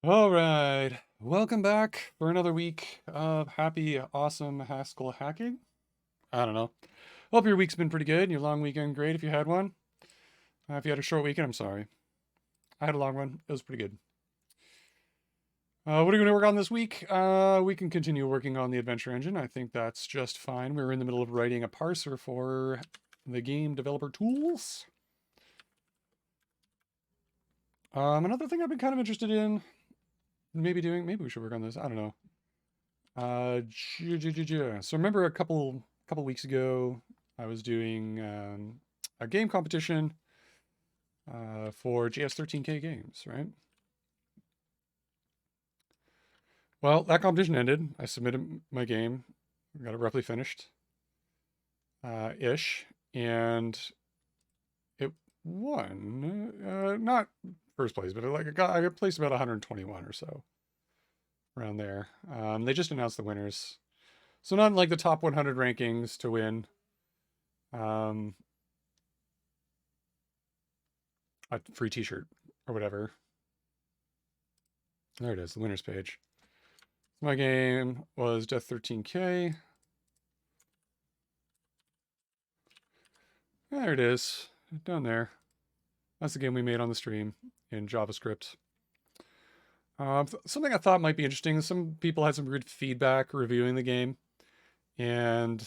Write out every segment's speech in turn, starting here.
All right, welcome back for another week of happy, awesome Haskell hacking. I don't know. Hope your week's been pretty good and your long weekend great if you had one. If you had a short weekend, I'm sorry. I had a long one. It was pretty good. What are we going to work on this week? We can continue working on the adventure engine. I think that's just fine. We're in the middle of writing a parser for the game developer tools. Another thing I've been kind of interested in, maybe we should work on this. I don't know. So remember a couple weeks ago, I was doing a game competition for GS13K games, right? Well, that competition ended. I submitted my game, got it roughly finished, ish, and it won. Not first place, but I got placed about 121 or so around there. They just announced the winners, so not in like the top 100 rankings to win. Um, a free T-shirt or whatever. There it is, the winners page. My game was Death 13K. There it is, down there. That's the game we made on the stream in JavaScript. Something I thought might be interesting. Some people had some good feedback reviewing the game, and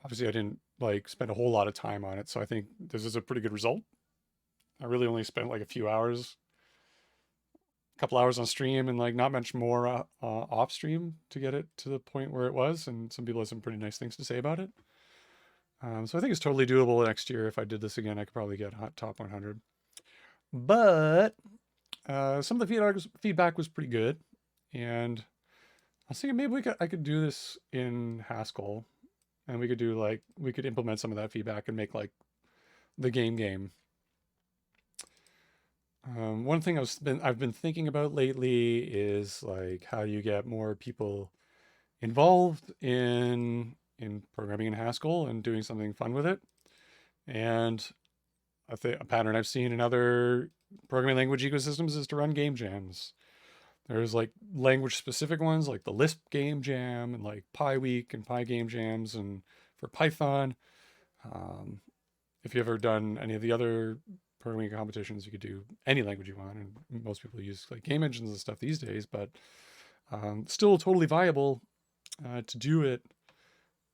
obviously I didn't like spend a whole lot of time on it, so I think this is a pretty good result. I really only spent like a few hours, a couple hours on stream, and like not much more off stream to get it to the point where it was. And some people had some pretty nice things to say about it. So I think it's totally doable next year. If I did this again, I could probably get hot top 100. But some of the feedback was pretty good, and I was thinking maybe I could do this in Haskell, and we could implement some of that feedback and make like the game. One thing I've been thinking about lately is like how do you get more people involved in programming in Haskell and doing something fun with it. And I think a pattern I've seen in other programming language ecosystems is to run game jams. There's like language specific ones like the Lisp game jam and like Pi Week and Pi game jams and for Python. Um, if you ever done any of the other programming competitions, you could do any language you want, and most people use like game engines and stuff these days. But still totally viable to do it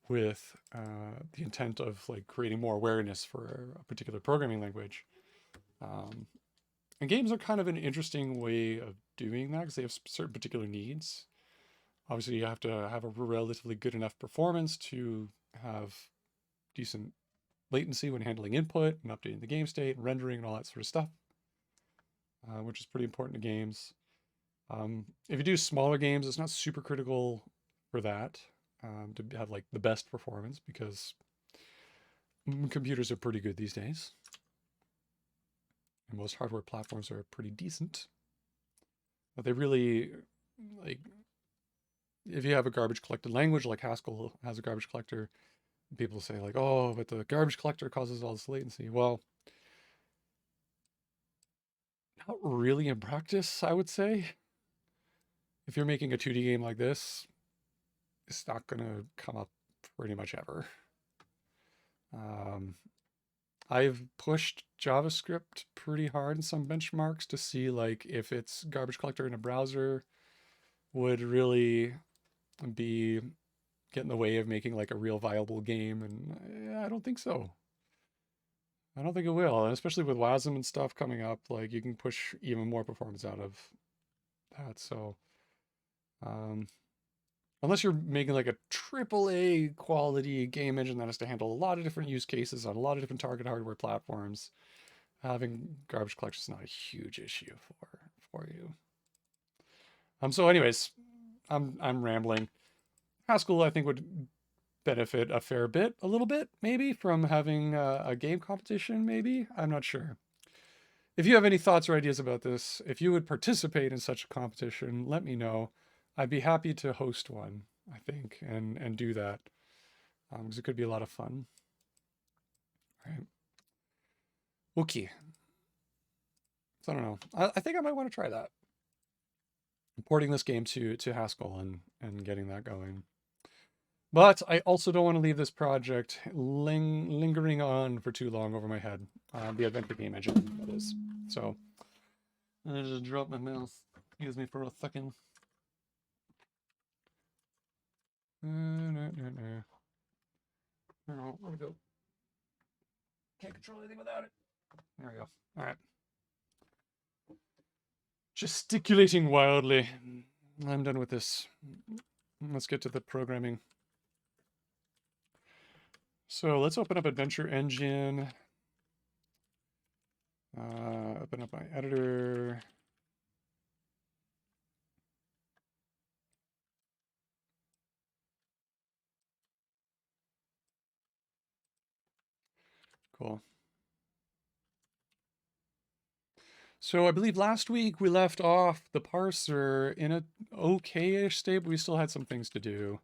with the intent of like creating more awareness for a particular programming language. Um, and games are kind of an interesting way of doing that because they have certain particular needs. Obviously, you have to have a relatively good enough performance to have decent latency when handling input and updating the game state and rendering and all that sort of stuff, which is pretty important to games. If you do smaller games, it's not super critical for that to have like the best performance because computers are pretty good these days. And most hardware platforms are pretty decent. But they really, like, if you have a garbage collected language like Haskell has a garbage collector, people say like, oh, but the garbage collector causes all this latency. Well, not really in practice, I would say. If you're making a 2D game like this, it's not going to come up pretty much ever. Um, I've pushed JavaScript pretty hard in some benchmarks to see like if its garbage collector in a browser would really be get in the way of making like a real viable game, and I don't think so. I don't think it will, and especially with WASM and stuff coming up, like you can push even more performance out of that. So, um, unless you're making like a triple A quality game engine that has to handle a lot of different use cases on a lot of different target hardware platforms, having garbage collection is not a huge issue for you. So anyways, I'm rambling. Haskell I think would benefit a fair bit, a little bit maybe from having a game competition. Maybe I'm not sure. If you have any thoughts or ideas about this, if you would participate in such a competition, let me know. I'd be happy to host one. I think and do that because it could be a lot of fun. Right. Okay. So I don't know. I think I might want to try that. porting this game to Haskell and getting that going. But I also don't want to leave this project lingering on for too long over my head. The adventure game engine, that is. So I just dropped my mouse. Excuse me for a second. No. Oh, where'd it go? Can't control anything without it. There we go. All right. Gesticulating wildly. I'm done with this. Let's get to the programming. So let's open up Adventure Engine. Open up my editor. Cool. So I believe last week we left off the parser in a okay-ish state, but we still had some things to do.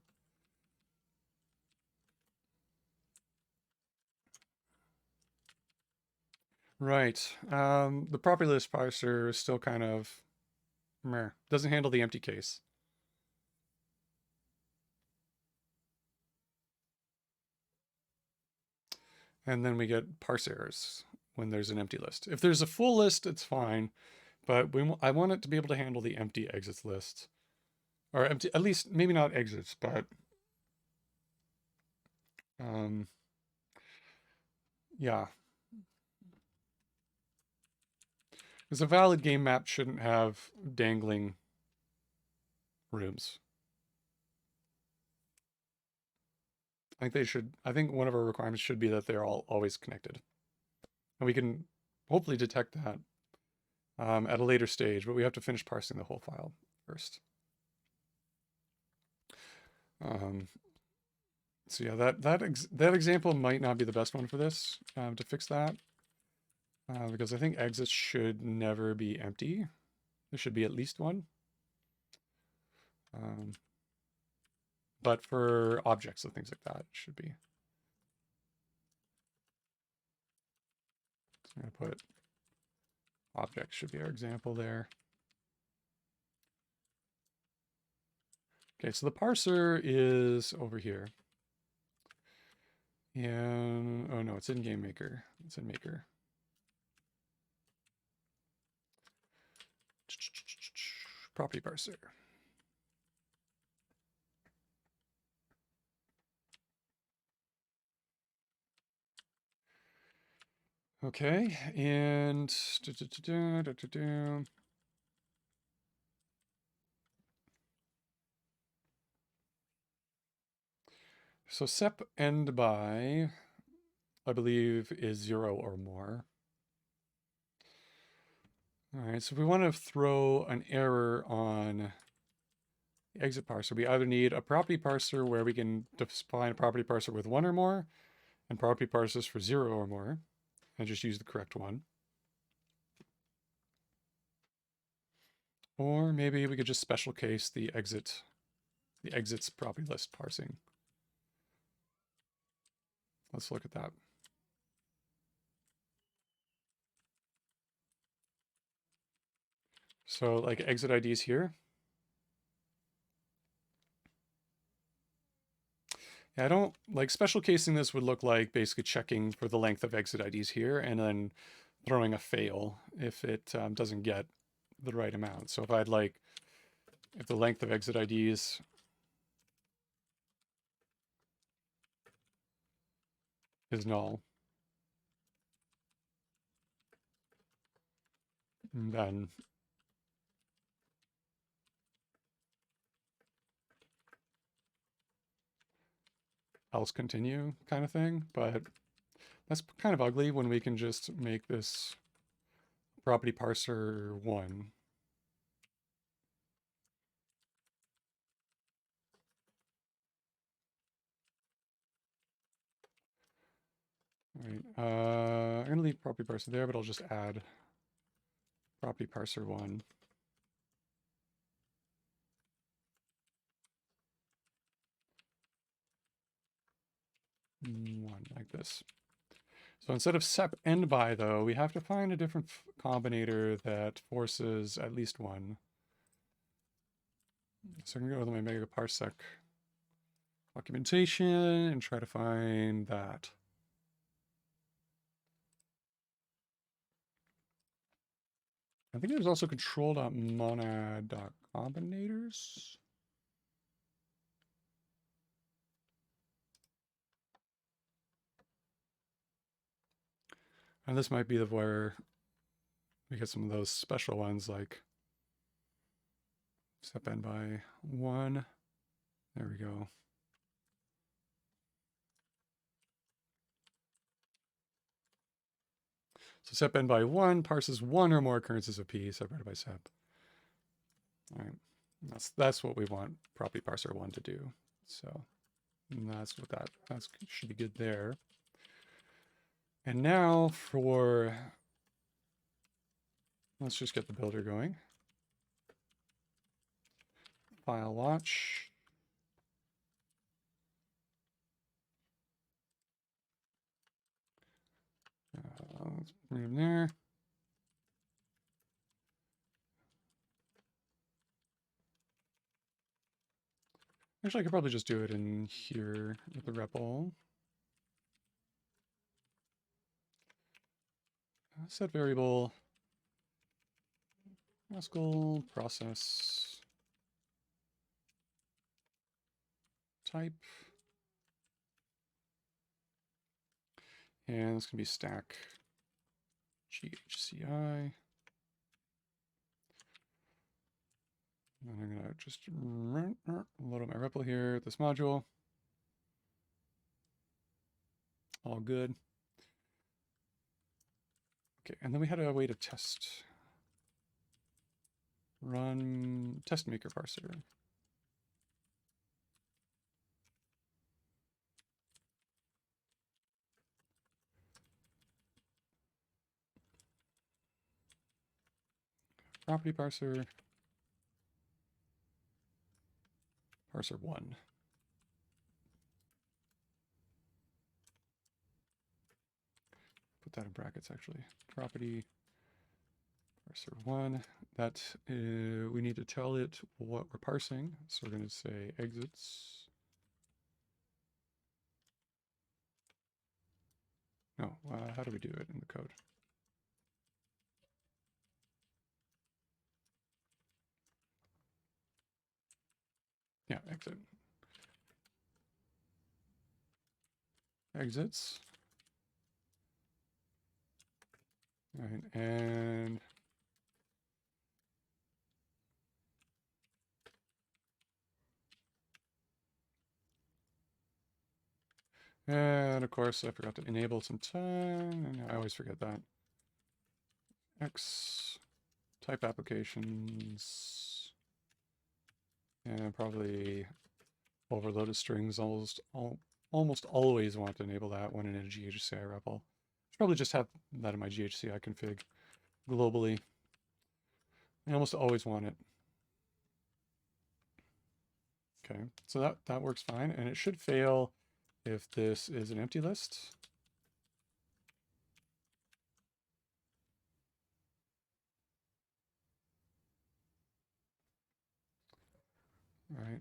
Right. The property list parser is still kind of meh. Doesn't handle the empty case. And then we get parse errors when there's an empty list. If there's a full list, it's fine, but I want it to be able to handle the empty exits list. Or empty, at least maybe not exits, but yeah. Because a valid game map shouldn't have dangling rooms. I think one of our requirements should be that they're all always connected. And we can hopefully detect that at a later stage, but we have to finish parsing the whole file first. So yeah, that example might not be the best one for this, to fix that. Because I think exits should never be empty. There should be at least one. But for objects and things like that, it should be. So I'm going to put objects should be our example there. Okay, so the parser is over here. And, oh no, it's in Game Maker. It's in Maker. Property parser. Okay, and so sep end by, I believe, is 0 or more. All right, so if we want to throw an error on the exit parser, we either need a property parser where we can define a property parser with 1 or more, and property parsers for 0 or more, and just use the correct one. Or maybe we could just special case the exits property list parsing. Let's look at that. So like exit IDs here. Yeah, I don't like special casing. This would look like basically checking for the length of exit IDs here and then throwing a fail if it doesn't get the right amount. So if the length of exit IDs is null, then else continue kind of thing. But that's kind of ugly when we can just make this property parser 1. All right, I'm gonna leave property parser there, but I'll just add property parser 1. One like this. So instead of sep end by, though, we have to find a different combinator that forces at least 1. So I can go to my mega parsec documentation and try to find that. I think there's also control.monad.combinators. And this might be the where we get some of those special ones like step n by 1. There we go. So sep n by 1 parses one or more occurrences of p separated by sep. All right, that's what we want property parser 1 to do. So that's what that should be good there. And now for, let's just get the builder going. File watch. Let's bring him there. Actually, I could probably just do it in here with the REPL. Set variable Haskell process type. And it's going to be stack GHCI. And I'm going to just load up my REPL here, this module. All good. Okay, and then we had a way to test. Run test maker parser. Property parser. Parser 1. Put that in brackets actually. Property parser 1. That we need to tell it what we're parsing. So we're going to say exits. No, how do we do it in the code? Yeah, exit. Exits. All right, and of course I forgot to enable some time, and I always forget that. X type applications, and probably overloaded strings. Almost always want to enable that when in a GHCI REPL. Should probably just have that in my GHCI config globally. I almost always want it. Okay, so that works fine, and it should fail if this is an empty list. All right.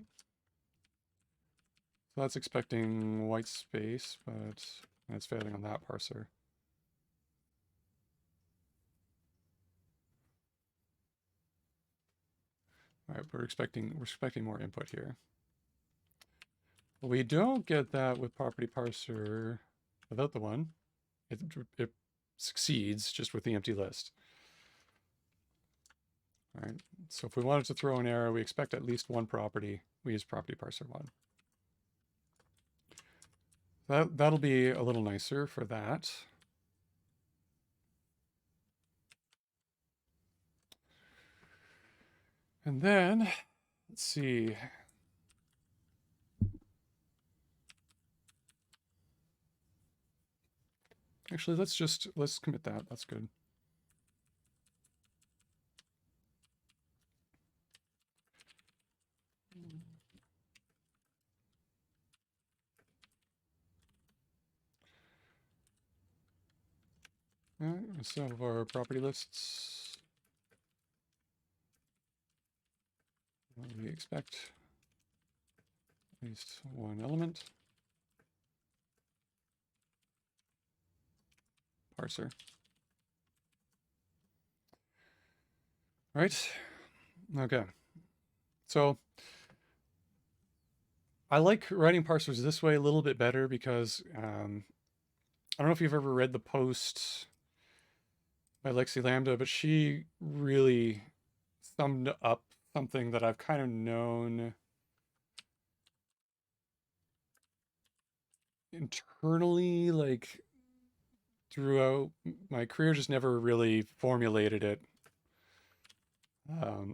So that's expecting white space, but it's failing on that parser. All right, we're expecting more input here. But we don't get that with property parser without the one. It succeeds just with the empty list. All right, so if we wanted to throw an error, we expect at least one property. We use property parser 1. That'll be a little nicer for that. And then, let's see. Actually, let's commit that. That's good. All right, some of our property lists. We expect at least one element. Parser. All right. Okay. So I like writing parsers this way a little bit better because I don't know if you've ever read the post by Lexi Lambda, but she really summed up something that I've kind of known internally, like throughout my career, just never really formulated it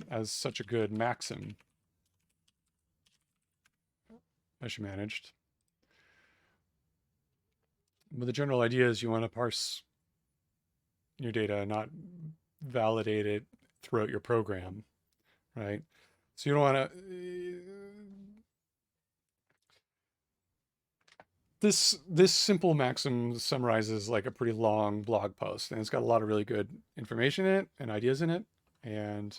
as such a good maxim as she managed. But the general idea is you want to parse your data, not validate it throughout your program, right? So you don't want to. This simple maxim summarizes like a pretty long blog post, and it's got a lot of really good information in it and ideas in it, and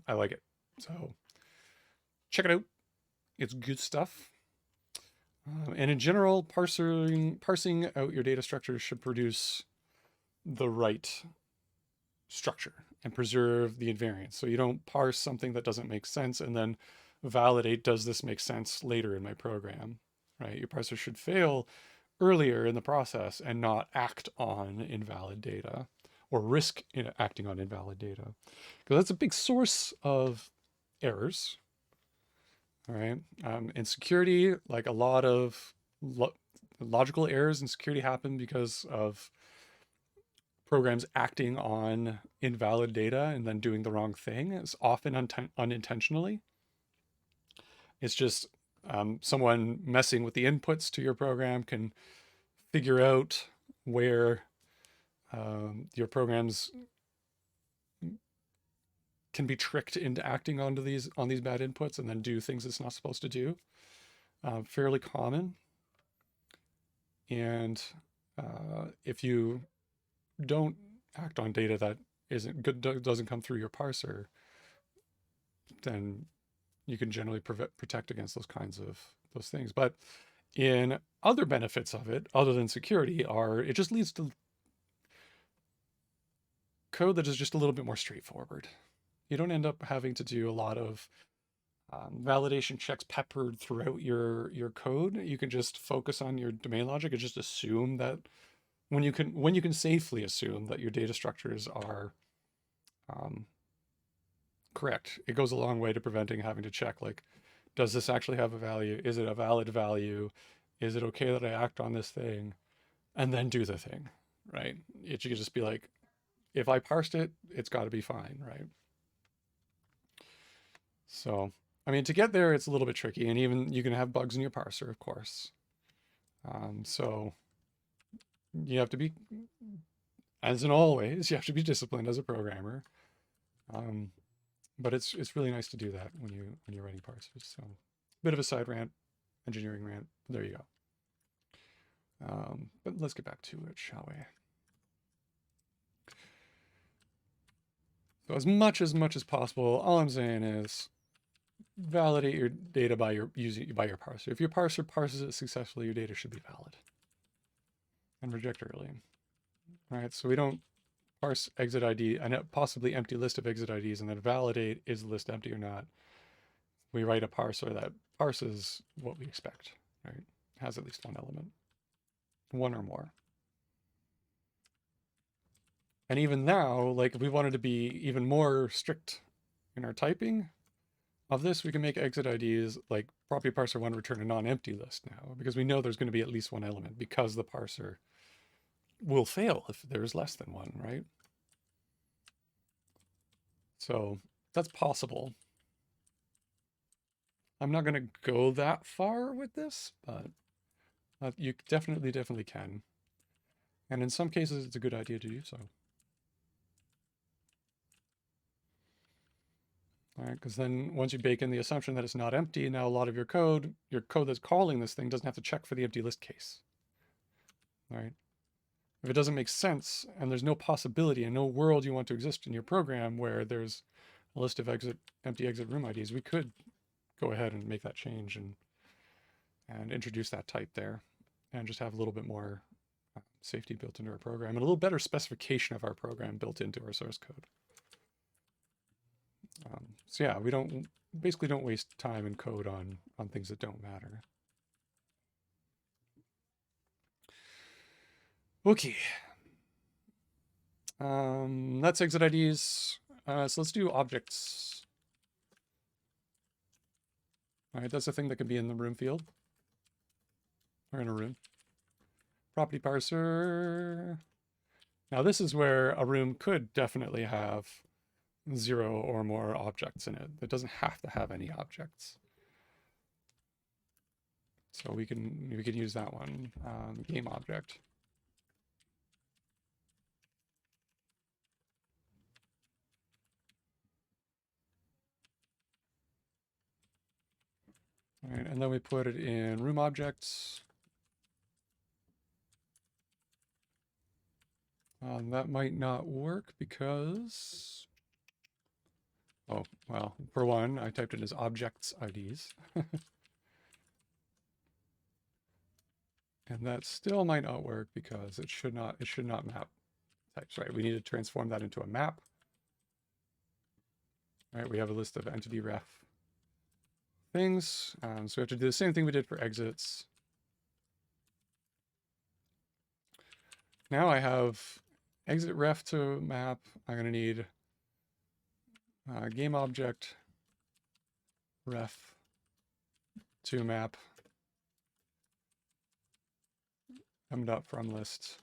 I like it. So check it out. It's good stuff. And in general, parsing out your data structure should produce the right structure and preserve the invariance. So you don't parse something that doesn't make sense and then validate, does this make sense later in my program, right? Your parser should fail earlier in the process and not act on invalid data or risk acting on invalid data. Because that's a big source of errors, all right? In security, like a lot of logical errors in security happen because of programs acting on invalid data and then doing the wrong thing. It's often unintentionally. It's just someone messing with the inputs to your program can figure out where your programs can be tricked into acting on these bad inputs and then do things it's not supposed to do. Fairly common. And if you don't act on data that isn't good, doesn't come through your parser, then you can generally protect against those kinds of those things. But in other benefits of it, other than security, are it just leads to code that is just a little bit more straightforward. You don't end up having to do a lot of validation checks peppered throughout your code. You can just focus on your domain logic and just assume that when you can safely assume that your data structures are correct, it goes a long way to preventing having to check, like, does this actually have a value? Is it a valid value? Is it okay that I act on this thing? And then do the thing, right? It should just be like, if I parsed it, it's got to be fine, right? So, I mean, to get there, it's a little bit tricky, and even you can have bugs in your parser, of course. So you have to be, as in always, you have to be disciplined as a programmer. But it's really nice to do that when you're writing parsers. So, bit of a side rant, engineering rant. There you go. But let's get back to it, shall we? So as much as possible, all I'm saying is validate your data by your parser. If your parser parses it successfully, your data should be valid. And reject early. All right, so we don't parse exit ID and possibly empty list of exit IDs and then validate is the list empty or not. We write a parser that parses what we expect, right? Has at least one element, one or more. And even now, like if we wanted to be even more strict in our typing of this, we can make exit IDs like property parser one return a non-empty list now, because we know there's going to be at least one element because the parser will fail if there's less than one, right? So that's possible. I'm not going to go that far with this, but you definitely can. And in some cases, it's a good idea to do so. All right, because then once you bake in the assumption that it's not empty, now a lot of your code that's calling this thing doesn't have to check for the empty list case. All right. If it doesn't make sense and there's no possibility and no world you want to exist in your program where there's a list of empty exit room IDs, we could go ahead and make that change and introduce that type there and just have a little bit more safety built into our program and a little better specification of our program built into our source code. So yeah, we basically don't waste time and code on things that don't matter. Okay. That's exit IDs. So let's do objects. All right, that's a thing that can be in the room field or in a room. Property parser. Now this is where a room could definitely have 0 or more objects in it. It doesn't have to have any objects. So we can use that one, game object. All right, and then we put it in room objects. That might not work because, oh, well, for one, I typed it as objects IDs. And that still might not work because it should not map types, right? We need to transform that into a map. All right, we have a list of entity ref things. So we have to do the same thing we did for exits. Now I have exit ref to map. I'm going to need game object ref to map m.from list.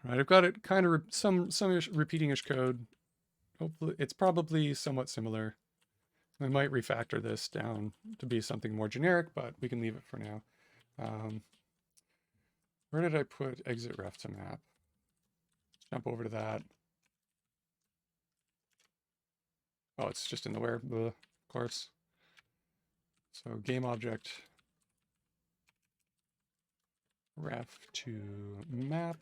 All right, I've got it kind of some repeating-ish code. Hopefully, it's probably somewhat similar. We might refactor this down to be something more generic, but we can leave it for now. Where did I put exit ref to map? Jump over to that. Oh, it's just in the where, of course. So game object ref to map.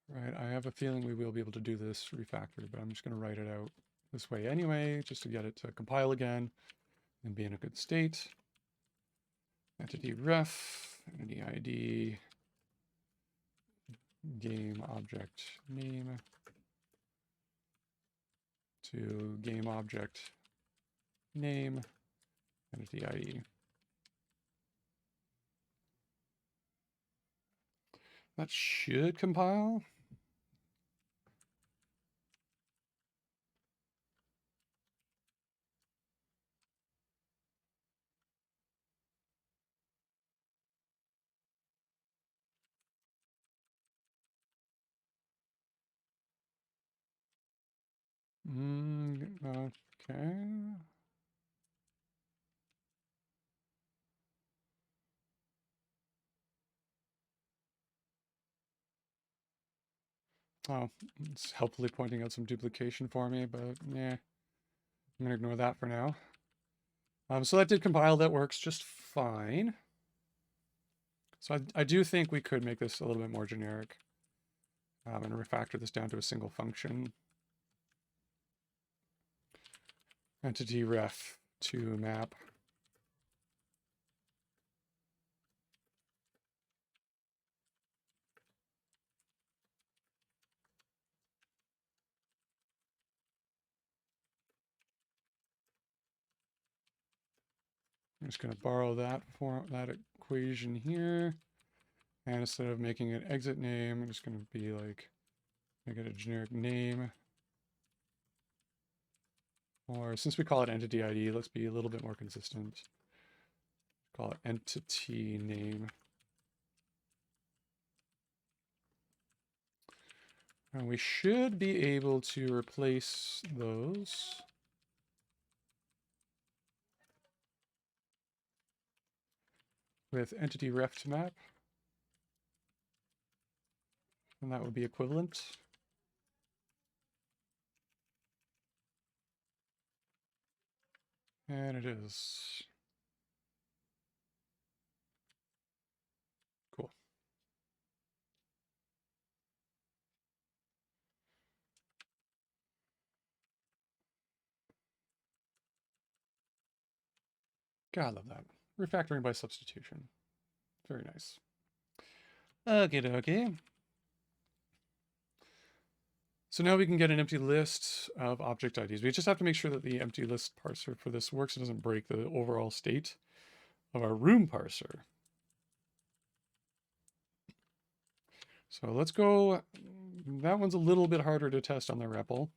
Right, I have a feeling we will be able to do this refactor, but I'm just going to write it out this way anyway, just to get it to compile again and be in a good state. Entity ref, entity ID, game object name to game object name, entity ID. That should compile. Okay. Oh, it's helpfully pointing out some duplication for me, but yeah, I'm gonna ignore that for now. So that did compile, that works just fine. So I do think we could make this a little bit more generic and refactor this down to a single function. Entity ref to map. I'm just going to borrow that equation here. And instead of making it exit name, I'm just going to be like, make it a generic name. Or since we call it entity ID, let's be a little bit more consistent. Call it entity name. And we should be able to replace those. With entity ref to map. And that would be equivalent. And it is. Cool. God, I love that. Refactoring by substitution. Very nice. Okay. So now we can get an empty list of object IDs. We just have to make sure that the empty list parser for this works and doesn't break the overall state of our room parser. So let's go. That one's a little bit harder to test on the REPL.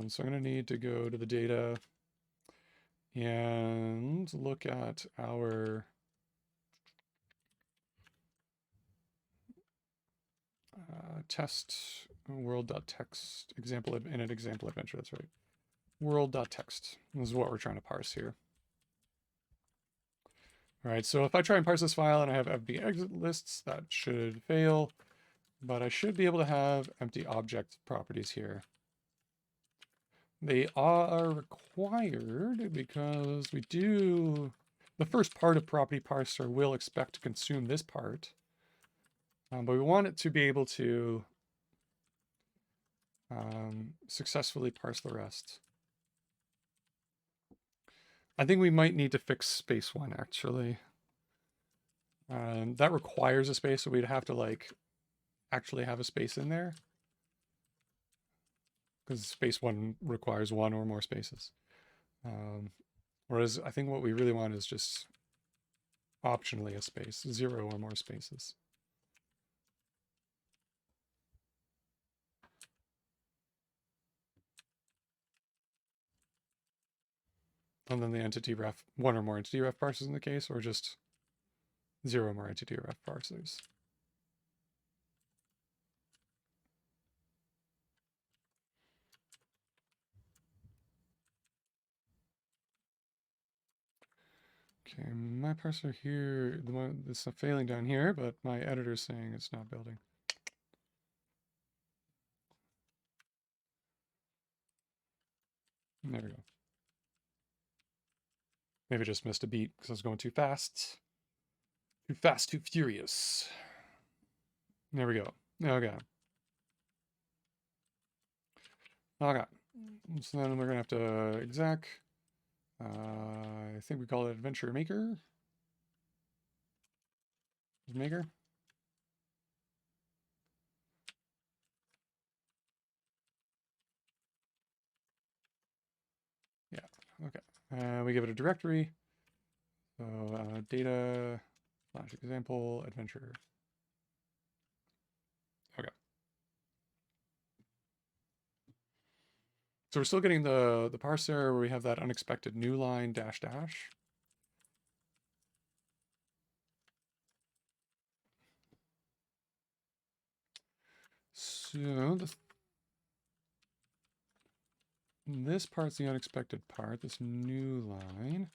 So I'm going to need to go to the data and look at our test world.text example in an example adventure. That's right. World.text. This is what we're trying to parse here. All right, so if I try and parse this file and I have empty exit lists, that should fail, but I should be able to have empty object properties here. They are required because we do, the first part of property parser will expect to consume this part, but we want it to be able to successfully parse the rest. I think we might need to fix space one, actually. That requires a space, so we'd have to, like, actually have a space in there. Because space one requires one or more spaces. Whereas I think what we really want is just optionally a space, 0 or more spaces. And then the entity ref, one or more entity ref parsers in the case, or just 0 or more entity ref parsers. Okay, my parser here, the one that's failing down here, but my editor's saying it's not building. There we go. Maybe I just missed a beat because I was going too fast. Too fast, too furious. There we go. Okay. Okay. So then we're going to have to exec. I think we call it adventure maker. Maker. Yeah. Okay. We give it a directory. So data / example adventure. Okay. So we're still getting the parser where we have that unexpected new line .. So this part's the unexpected part, this new line.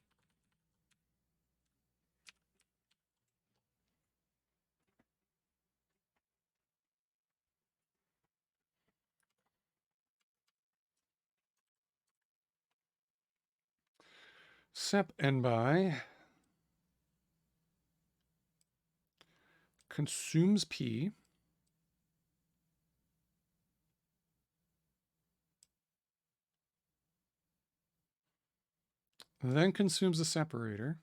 Sep NBY consumes P. Then consumes the separator.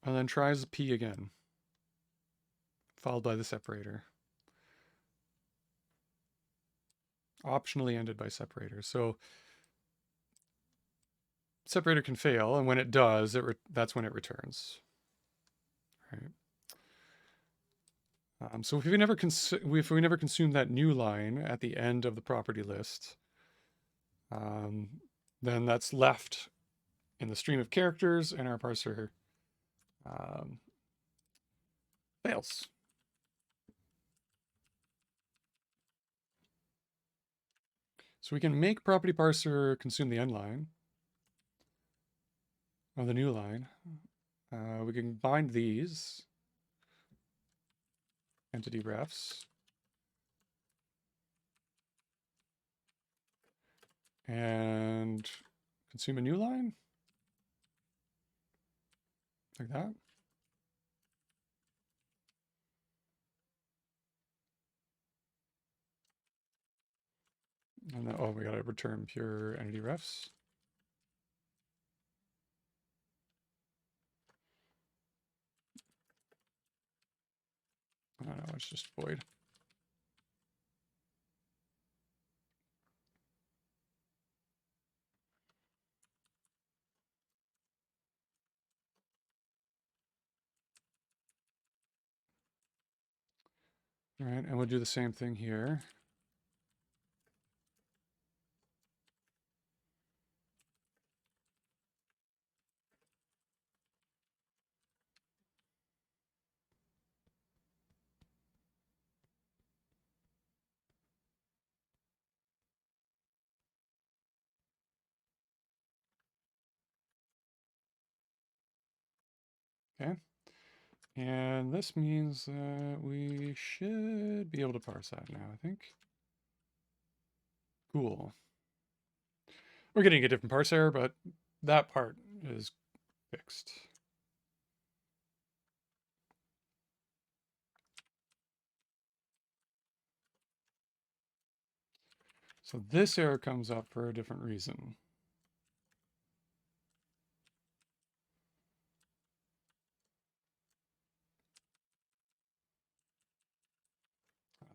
And then tries the P again, followed by the separator. Optionally ended by separator. So separator can fail, and when it does, that's when it returns. Right. So if we never consume that new line at the end of the property list, then that's left in the stream of characters, and our parser fails. So we can make property parser consume the end line, or the new line. We can bind these entity refs. And consume a new line. Like that. And then, oh, we gotta return pure entity refs. I don't know, it's just void. All right, and we'll do the same thing here. Okay. And this means that we should be able to parse that now, I think. Cool. We're getting a different parser, but that part is fixed. So this error comes up for a different reason.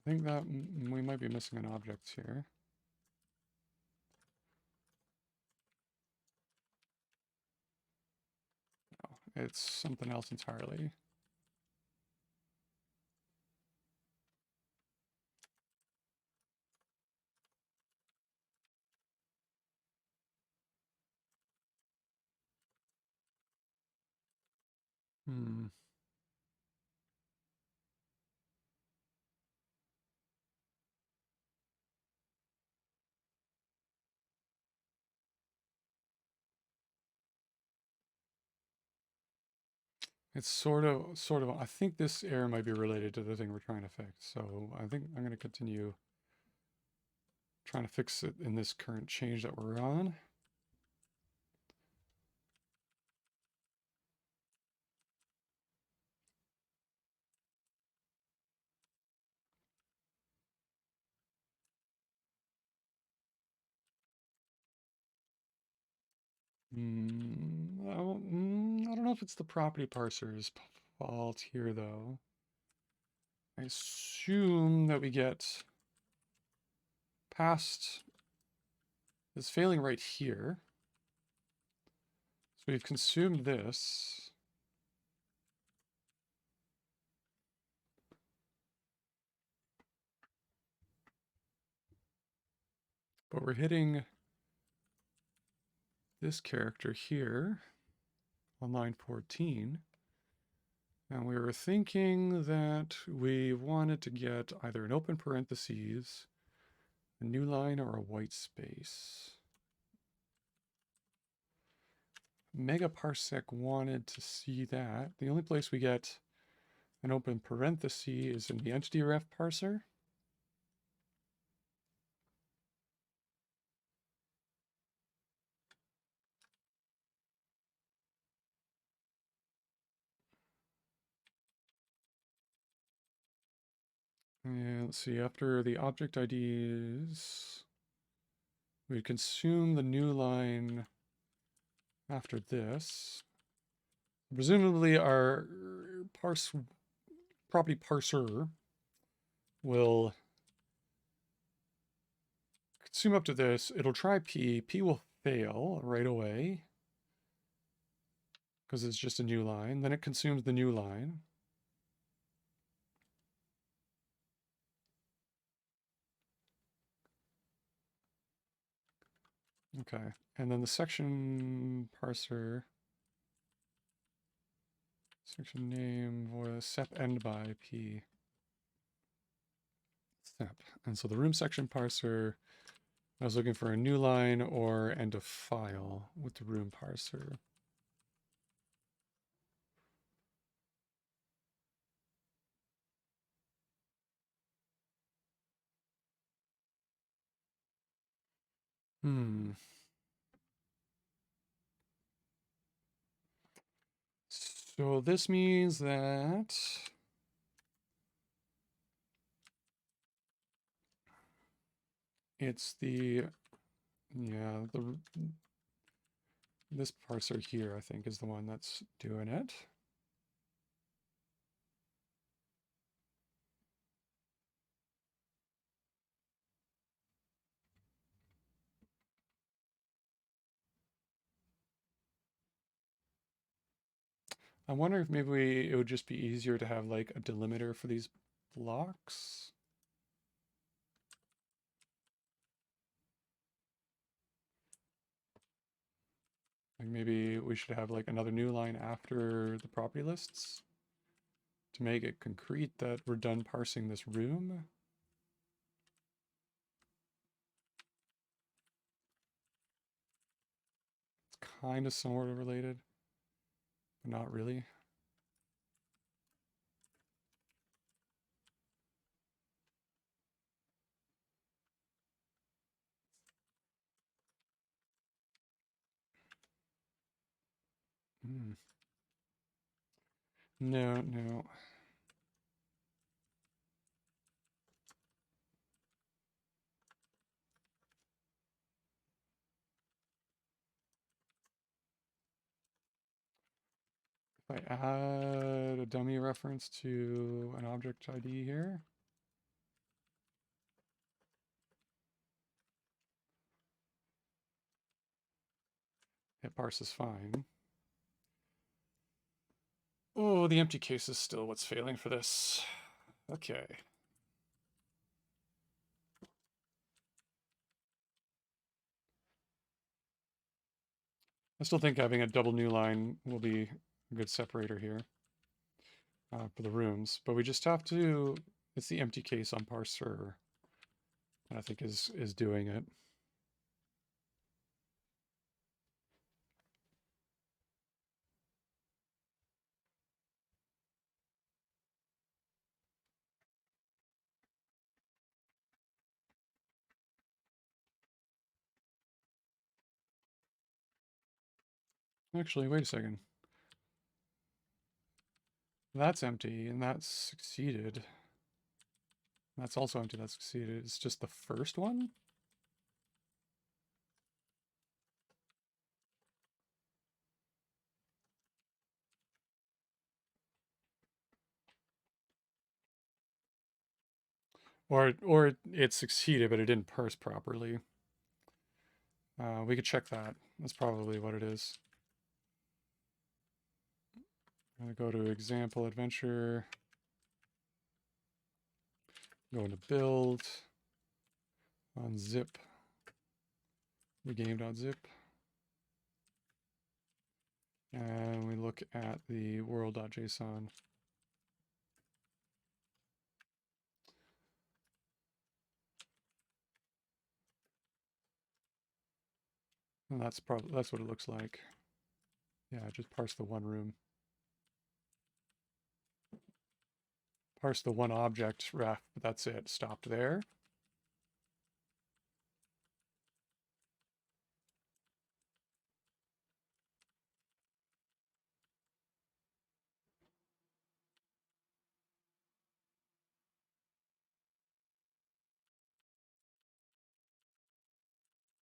I think that we might be missing an object here. No, it's something else entirely. Hmm. It's sort of, I think this error might be related to the thing we're trying to fix. So I think I'm going to continue trying to fix it in this current change that we're on. I don't know if it's the property parser's fault here, though. I assume that we get past this failing right here. So we've consumed this. But we're hitting this character here on line 14. And we were thinking that we wanted to get either an open parentheses, a new line, or a white space. Megaparsec wanted to see that. The only place we get an open parenthesis is in the entity ref parser. And let's see, after the object IDs, we consume the new line after this. Presumably our property parser will consume up to this. It'll try P. P will fail right away because it's just a new line. Then it consumes the new line. Okay, and then the section parser, section name was sep end by P. Sep. And so the room section parser, I was looking for a new line or end of file with the room parser. Hmm. So this means that it's this parser here, I think, is the one that's doing it. I wonder if maybe it would just be easier to have like a delimiter for these blocks. Like maybe we should have like another new line after the property lists to make it concrete that we're done parsing this room. It's kind of sort of related, but not really. Mm. No, no. If I add a dummy reference to an object ID here, it parses fine. Oh, the empty case is still what's failing for this. Okay. I still think having a double new line will be a good separator here for the rooms, but we just have to, it's the empty case on parser, and I think is doing it. Actually, wait a second. That's empty, and that's succeeded. That's also empty, that's succeeded. It's just the first one? Or it succeeded, but it didn't parse properly. We could check that. That's probably what it is. I'm gonna go to example adventure, go into build, unzip the game.zip, and we look at the world.json. And that's what it looks like. Yeah, just parse the one room. Parse the one object ref, but that's it. Stopped there.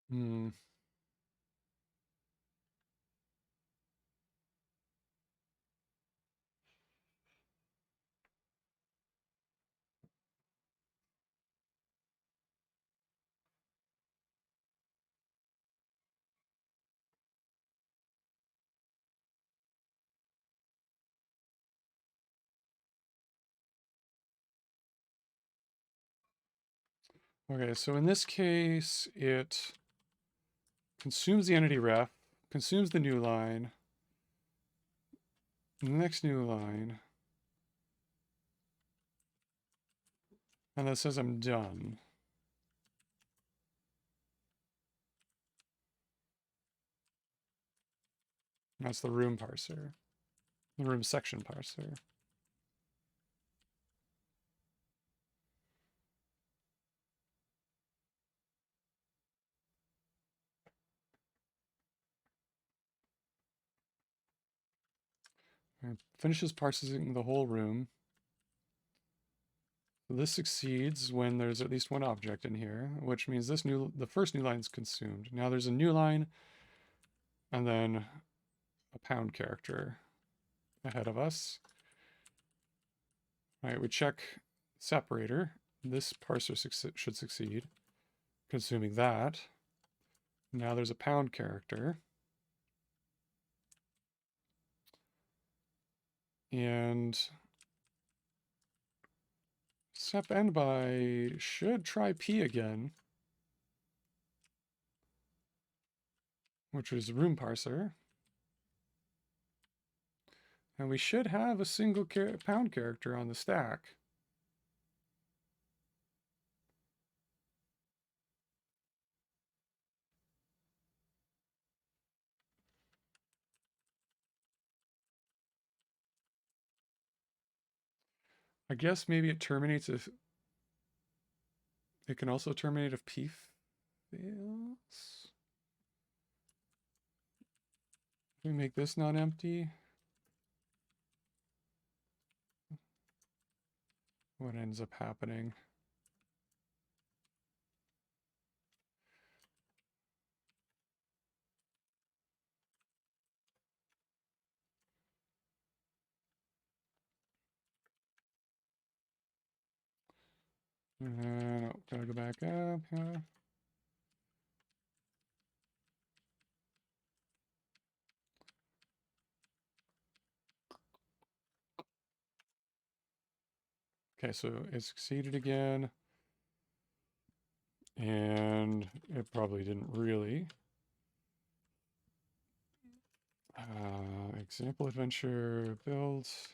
Hmm. Okay, so in this case, it consumes the entity ref, consumes the new line, the next new line, and that says I'm done. That's the room parser, the room section parser. It finishes parsing the whole room. This succeeds when there's at least one object in here, which means the first new line is consumed. Now there's a new line and then a pound character ahead of us. All right, we check separator. This parser should succeed, consuming that. Now there's a pound character. And sep end by should try P again, which is room parser. And we should have a single pound character on the stack. I guess maybe it terminates if it can also terminate if P fails. We make this not empty. What ends up happening? No, gotta go back up. Yeah. Okay, so it succeeded again. And it probably didn't really. Example adventure builds.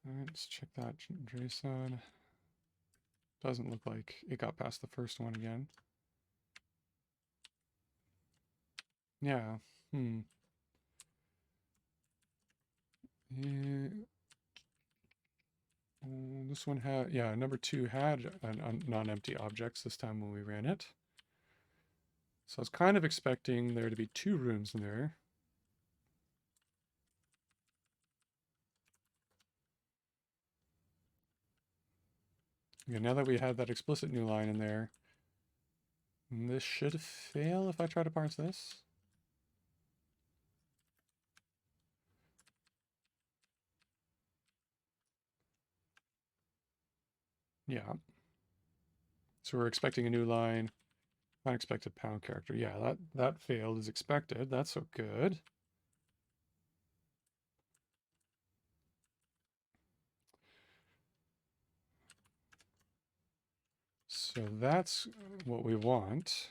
All right, let's check that JSON. Doesn't look like it got past the first one again. Yeah. Yeah. This one had, yeah, number 2 had non-empty objects this time when we ran it. So I was kind of expecting there to be 2 rooms in there. Okay, now that we had that explicit new line in there, this should fail if I try to parse this. Yeah. So we're expecting a new line. Unexpected pound character. Yeah, that failed as expected. That's so good. So that's what we want.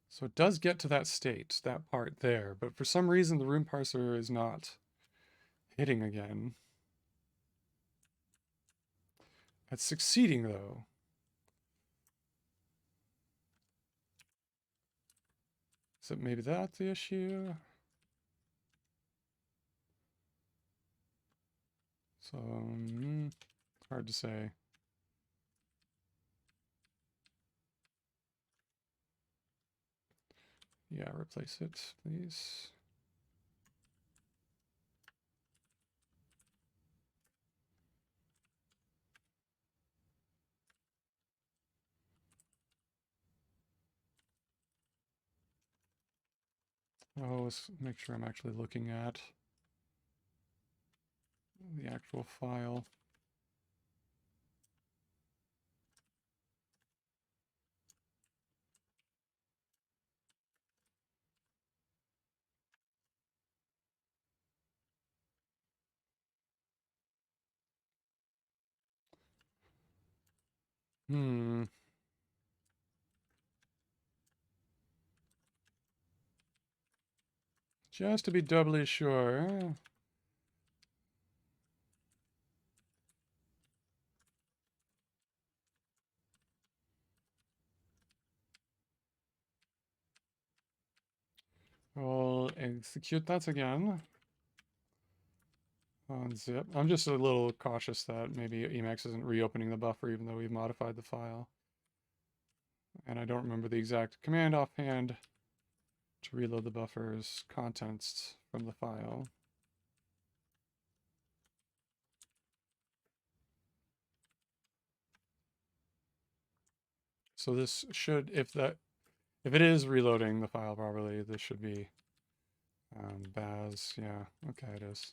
So it does get to that state, that part there, but for some reason the room parser is not hitting again. It's succeeding though. So maybe that's the issue. So it's hard to say. Yeah, replace it, please. Oh, let's make sure I'm actually looking at the actual file. Just to be doubly sure. We'll execute that again on zip. I'm just a little cautious that maybe Emacs isn't reopening the buffer even though we've modified the file. And I don't remember the exact command offhand to reload the buffer's contents from the file. So this should, if it is reloading the file properly, this should be baz. Yeah, okay, it is.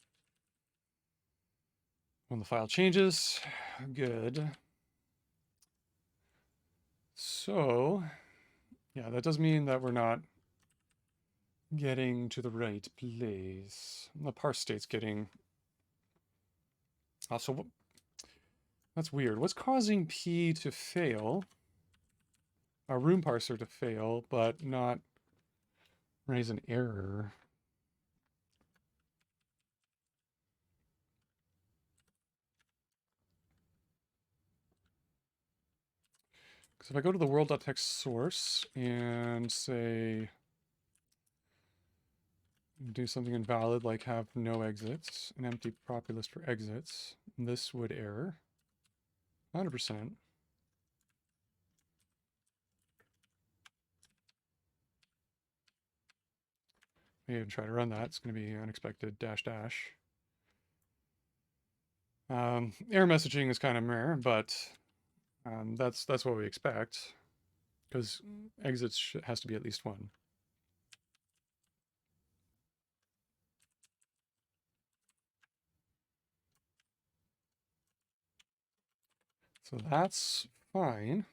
When the file changes, good. So, yeah, that does mean that we're not getting to the right place. The parse state's getting. Also, that's weird. What's causing P to fail? Our room parser to fail, but not raise an error. Because if I go to the world.txt source and say, do something invalid like have no exits, an empty property list for exits, this would error. 100%. Maybe even try to run that. It's going to be unexpected dash dash. Error messaging is kind of rare, but that's what we expect, because exits has to be at least one. So that's fine.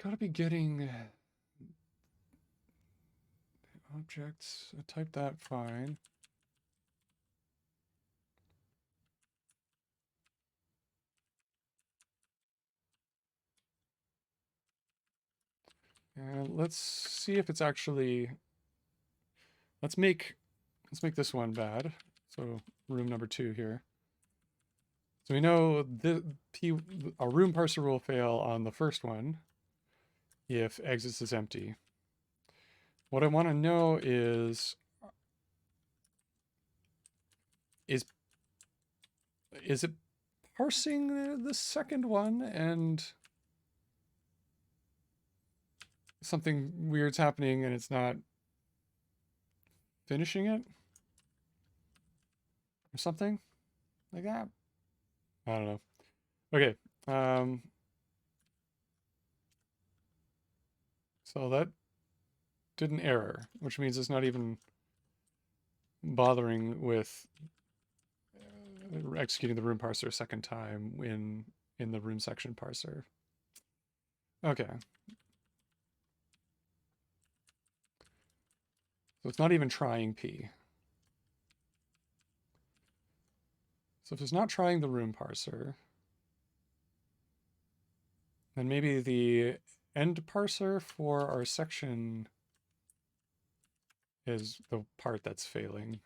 Gotta be getting objects. I typed that fine. And let's see if it's actually. Let's make this one bad. So room number 2 here. So we know our room parser will fail on the first one if exits is empty. What I want to know is it parsing the second one and something weird's happening and it's not finishing it or something like that? I don't know. Okay. So that did an error, which means it's not even bothering with executing the room parser a second time in the room section parser. Okay. So it's not even trying P. So if it's not trying the room parser, then maybe the end parser for our section is the part that's failing.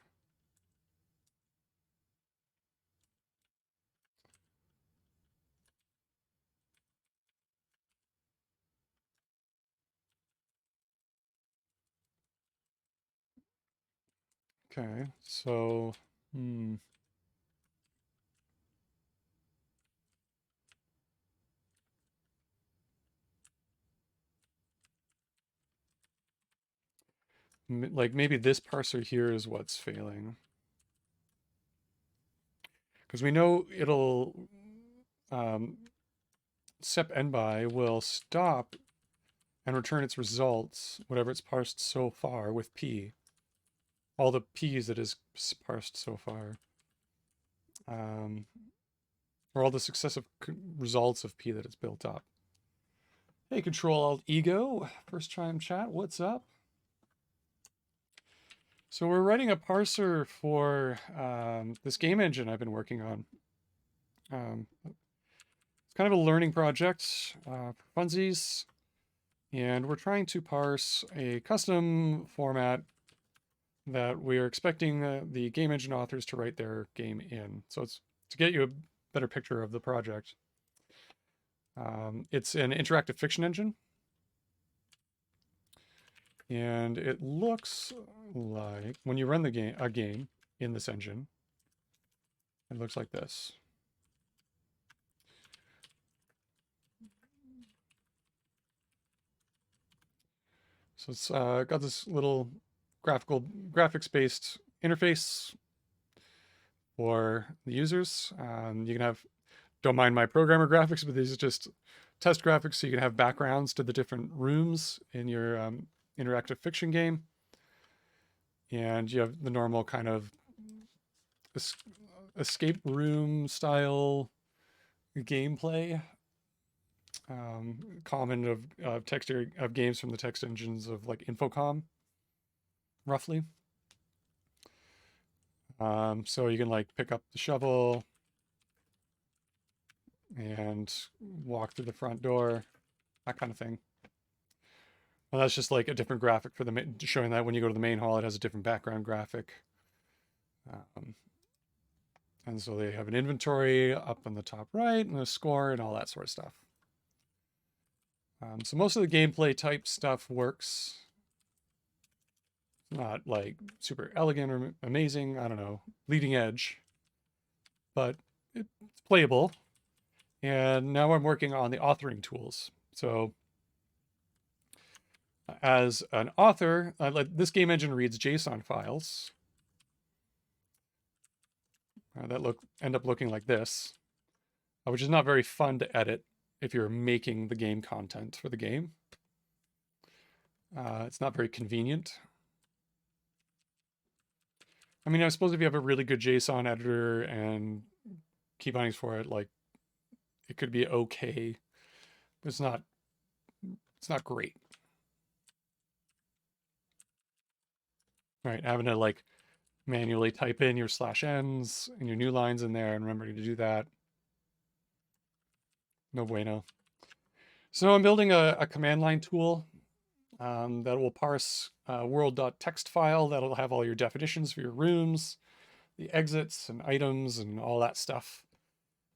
Okay, so, like maybe this parser here is what's failing. Because we know it'll, sep nby will stop and return its results, whatever it's parsed so far, with P. All the P's it has parsed so far. Or all the successive results of P that it's built up. Hey, Control Alt Ego, first time chat, what's up? So we're writing a parser for this game engine I've been working on. kind of a learning project for funsies. And we're trying to parse a custom format that we're expecting the game engine authors to write their game in. So it's to get you a better picture of the project. It's an interactive fiction engine. And it looks like when you run a game in this engine, it looks like this. So it's got this little graphics-based interface for the users. You can have, don't mind my programmer graphics, but these are just test graphics, so you can have backgrounds to the different rooms in your interactive fiction game. And you have the normal kind of escape room style gameplay, common of text of games from the text engines of like Infocom, roughly. So you can like pick up the shovel and walk through the front door, that kind of thing. Well, that's just like a different graphic for the showing that when you go to the main hall, it has a different background graphic. And so they have an inventory up on the top right and a score and all that sort of stuff. So most of the gameplay type stuff works. Not like super elegant or amazing, I don't know, leading edge, but it's playable. And now I'm working on the authoring tools. So as an author, this game engine reads JSON files that end up looking like this, which is not very fun to edit if you're making the game content for the game. It's not very convenient. I mean, I suppose if you have a really good JSON editor and key bindings for it, like it could be okay, but it's not great. Right, having to like manually type in your /n's and your new lines in there and remembering to do that. No bueno. So I'm building a command line tool that will parse world.txt file that'll have all your definitions for your rooms, the exits and items and all that stuff,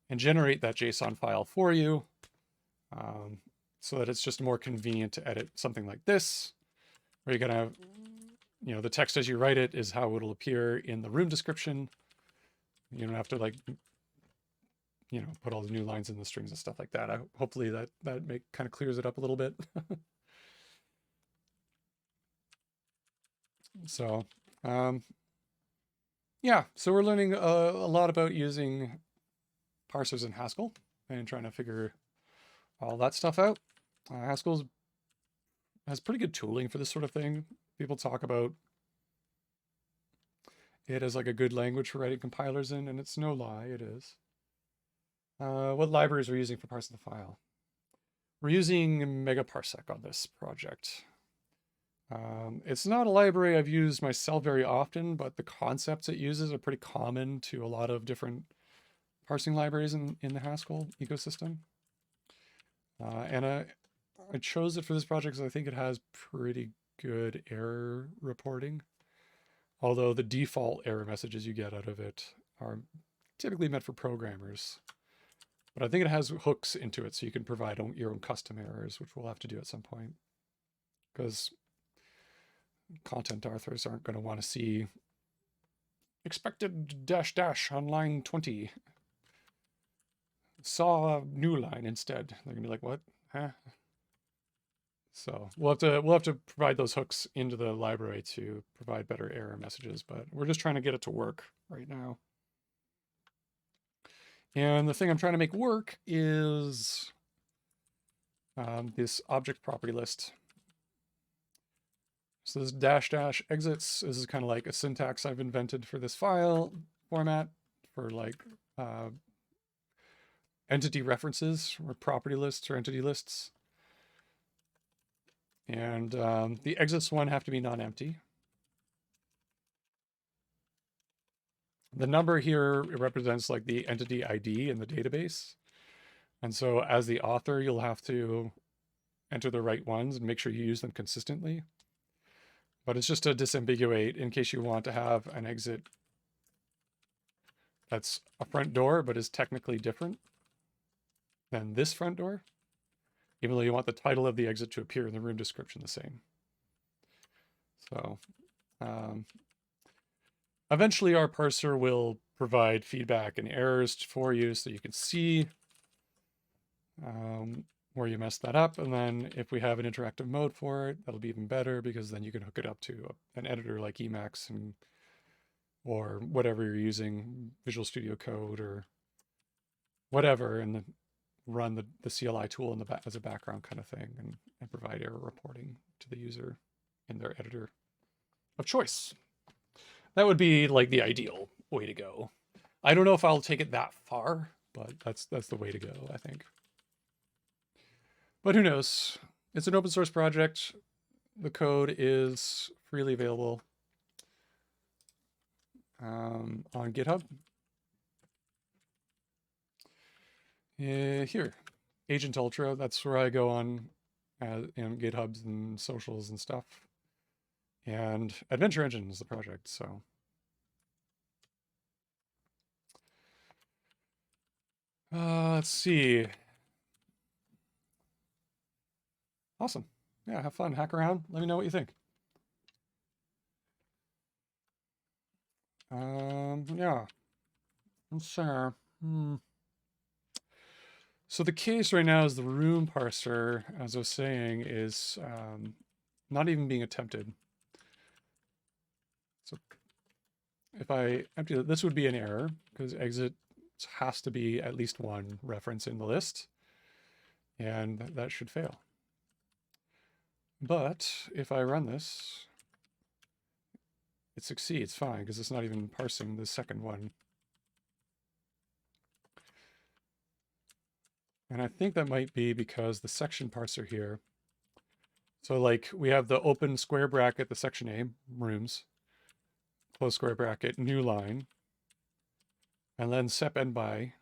and generate that JSON file for you so that it's just more convenient to edit something like this, where you're going to have, you know, the text as you write it is how it'll appear in the room description. You don't have to like, you know, put all the new lines in the strings and stuff like that. Hopefully that kind of clears it up a little bit. So, yeah, so we're learning a lot about using parsers in Haskell and trying to figure all that stuff out. Haskell has pretty good tooling for this sort of thing. People talk about it as like a good language for writing compilers in, and it's no lie, it is. What libraries we're using for parsing the file? We're using megaparsec on this project. It's not a library I've used myself very often, but the concepts it uses are pretty common to a lot of different parsing libraries in the Haskell ecosystem. And I chose it for this project because I think it has pretty good error reporting. Although the default error messages you get out of it are typically meant for programmers. But I think it has hooks into it so you can provide your own custom errors, which we'll have to do at some point. Because content authors aren't going to want to see expected -- on line 20. Saw a new line instead. They're going to be like, what? Huh? So we'll have to provide those hooks into the library to provide better error messages, but we're just trying to get it to work right now. And the thing I'm trying to make work is this object property list. So this -- exits, this is kind of like a syntax I've invented for this file format for like entity references or property lists or entity lists. And the exits one have to be non-empty. The number here represents like the entity ID in the database. And so as the author, you'll have to enter the right ones and make sure you use them consistently. But it's just to disambiguate in case you want to have an exit that's a front door, but is technically different than this front door, even though you want the title of the exit to appear in the room description the same. So eventually our parser will provide feedback and errors for you so you can see where you messed that up. And then if we have an interactive mode for it, that'll be even better because then you can hook it up to an editor like Emacs or whatever you're using, Visual Studio Code or whatever, and then run the CLI tool in the back as a background kind of thing and provide error reporting to the user in their editor of choice. That would be like the ideal way to go. I don't know if I'll take it that far, but that's the way to go, I think. But who knows? It's an open source project. The code is freely available on GitHub. Here, Agent Ultra, that's where I go on in GitHubs and socials and stuff. And Adventure Engine is the project, so. Let's see. Awesome. Yeah, have fun, hack around. Let me know what you think. Yeah. Let's see. So the case right now is the room parser, as I was saying, is not even being attempted. So if I empty it, this would be an error because exit has to be at least one reference in the list, and that should fail. But if I run this, it succeeds fine because it's not even parsing the second one. And I think that might be because the section parser here. So like we have the open square bracket, the section name, rooms, close square bracket, new line, and then sep end by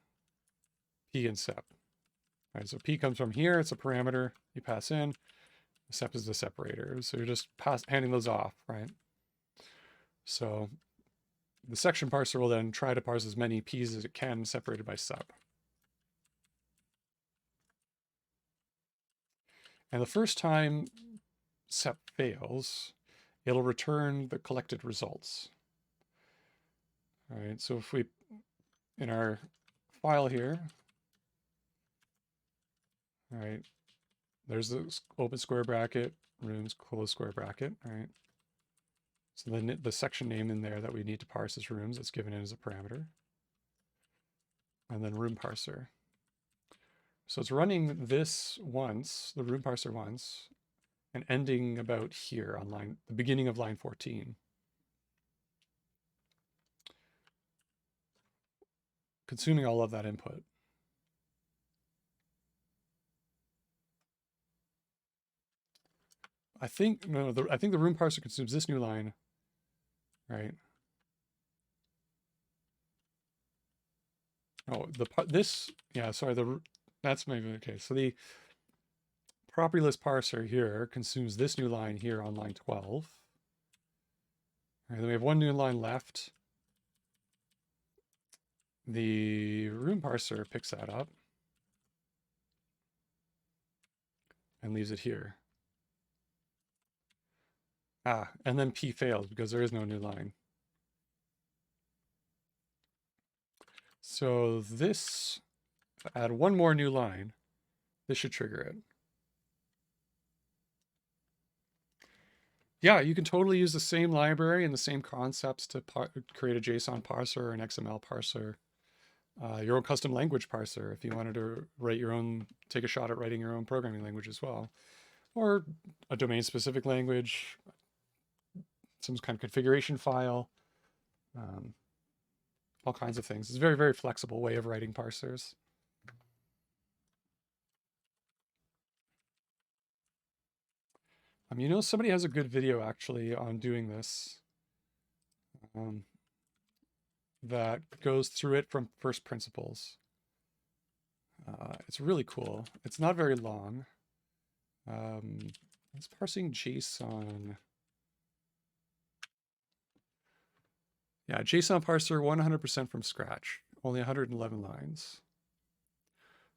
p and sep. All right, so p comes from here, it's a parameter you pass in. Sep is the separator. So you're just handing those off, right? So the section parser will then try to parse as many p's as it can separated by sep. And the first time sep fails, it'll return the collected results. All right, so if we, in our file here, all right, there's the open square bracket, rooms, close square bracket, all right? So then the section name in there that we need to parse is rooms, that's given in as a parameter. And then room parser. So it's running this once, the room parser once, and ending about here on the beginning of line 14. Consuming all of that input. I think the room parser consumes this new line, right? Oh, that's maybe okay. So the property list parser here consumes this new line here on line 12. All right, then we have one new line left. The room parser picks that up and leaves it here. And then P fails because there is no new line. So this, add one more new line, this should trigger it. Yeah, you can totally use the same library and the same concepts to create a JSON parser or an XML parser. Your own custom language parser if you wanted to write your own, take a shot at writing your own programming language as well. Or a domain-specific language, some kind of configuration file, all kinds of things. It's a very, very flexible way of writing parsers. You know, somebody has a good video actually on doing this that goes through it from first principles. It's really cool. It's not very long. It's parsing JSON. Yeah, JSON parser 100% from scratch, only 111 lines.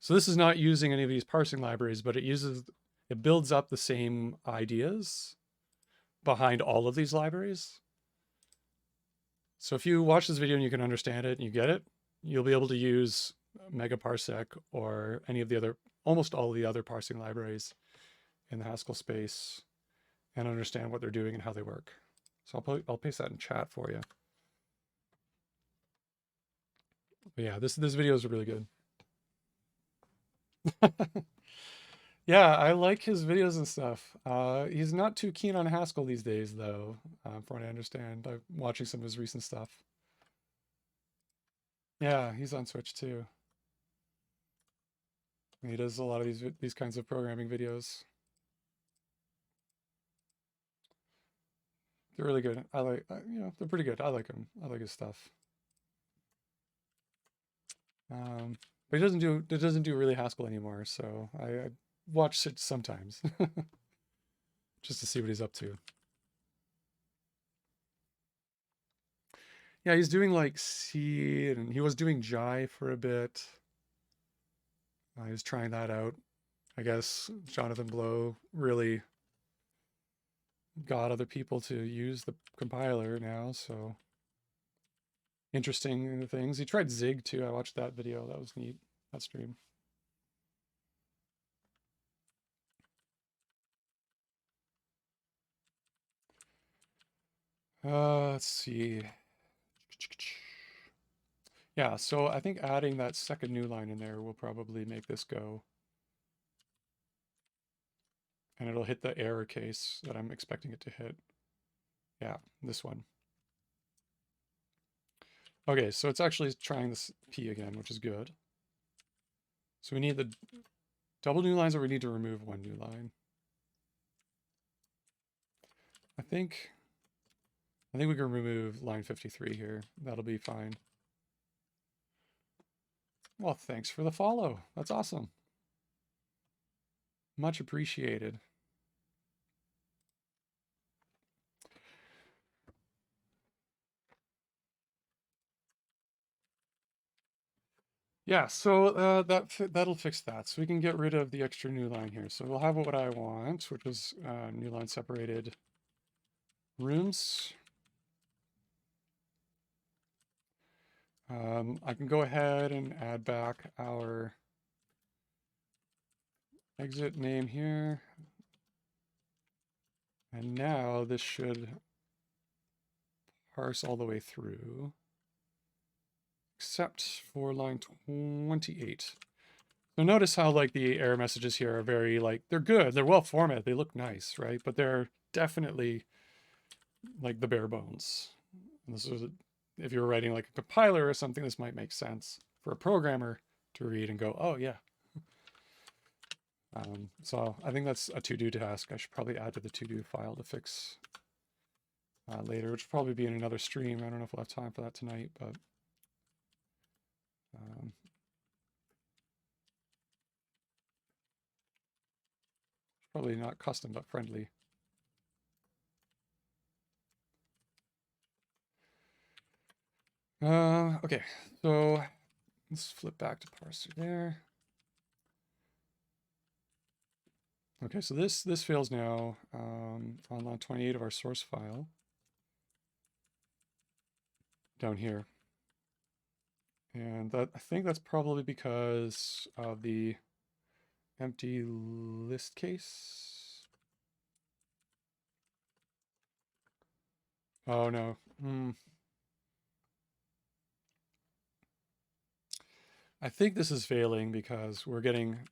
So this is not using any of these parsing libraries, but it builds up the same ideas behind all of these libraries. So if you watch this video and you can understand it and you get it, you'll be able to use megaparsec or any of the other, almost all of the other parsing libraries in the Haskell space and understand what they're doing and how they work. So I'll paste that in chat for you. But yeah, this video is really good. Yeah, I like his videos and stuff. He's not too keen on Haskell these days, though, from what I understand. I'm watching some of his recent stuff. Yeah, he's on Switch too. He does a lot of these kinds of programming videos. They're really good. I like, they're pretty good. I like him. I like his stuff. But he doesn't do really Haskell anymore, so I watch it sometimes just to see what he's up to. Yeah, he's doing like C, and he was doing Jai for a bit. He was trying that out. I guess Jonathan Blow really got other people to use the compiler now, so interesting things. He tried Zig too. I watched that video. That was neat. That stream. Let's see. Yeah, so I think adding that second new line in there will probably make this go. And it'll hit the error case that I'm expecting it to hit. Yeah, this one. Okay, so it's actually trying this P again, which is good. So we need the double new lines, or we need to remove one new line. I think we can remove line 53 here. That'll be fine. Well, thanks for the follow. That's awesome. Much appreciated. Yeah, so that'll fix that. So we can get rid of the extra new line here. So we'll have what I want, which is new line separated rooms. I can go ahead and add back our exit name here. And now this should parse all the way through, except for line 28. So notice how like the error messages here are very like, they're good, they're well formatted, they look nice, right? But they're definitely like the bare bones. And this is, if you're writing like a compiler or something, this might make sense for a programmer to read and go, oh yeah. So I think that's a to-do task. I should probably add to the to-do file to fix later, which will probably be in another stream. I don't know if we'll have time for that tonight, but probably not custom, but friendly. Okay, so let's flip back to parser there. Okay, so this fails now on line 28 of our source file down here. And that, I think that's probably because of the empty list case. Oh no. I think this is failing because we're getting,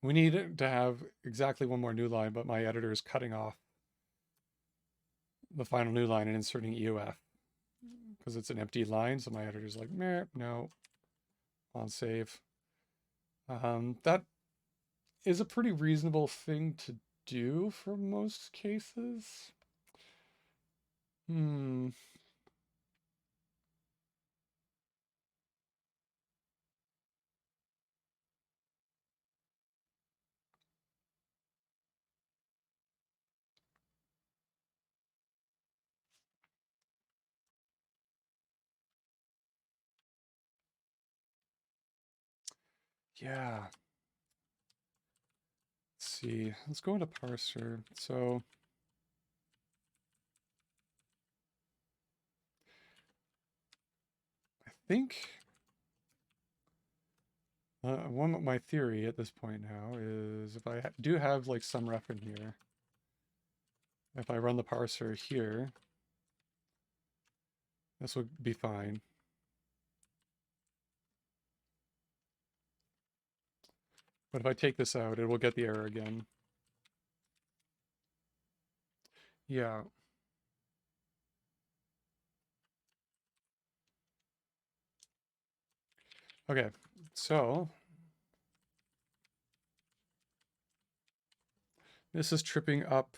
we need to have exactly one more new line, but my editor is cutting off the final new line and inserting EOF because it's an empty line. So my editor's like, meh, no, on save. That is a pretty reasonable thing to do for most cases. Yeah. Let's see. Let's go into parser. So I think my theory at this point now is if I do have like some ref in here, if I run the parser here, this would be fine. But if I take this out, it will get the error again. Yeah. Okay, so this is tripping up.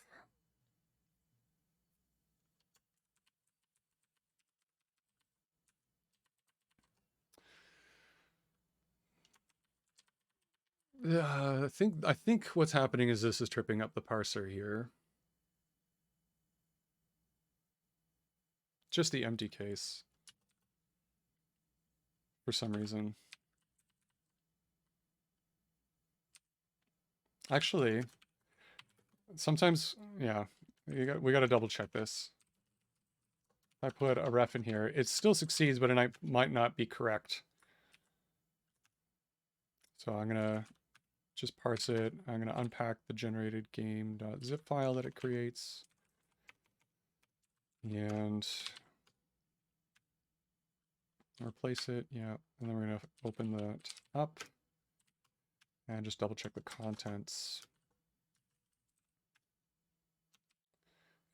I think what's happening is this is tripping up the parser here. Just the empty case for some reason. Actually, sometimes, yeah, we got to double check this. If I put a ref in here, it still succeeds, but it might not be correct. So I'm gonna just parse it. I'm gonna unpack the generated game.zip file that it creates. And replace it, yeah. And then we're gonna open that up and just double check the contents.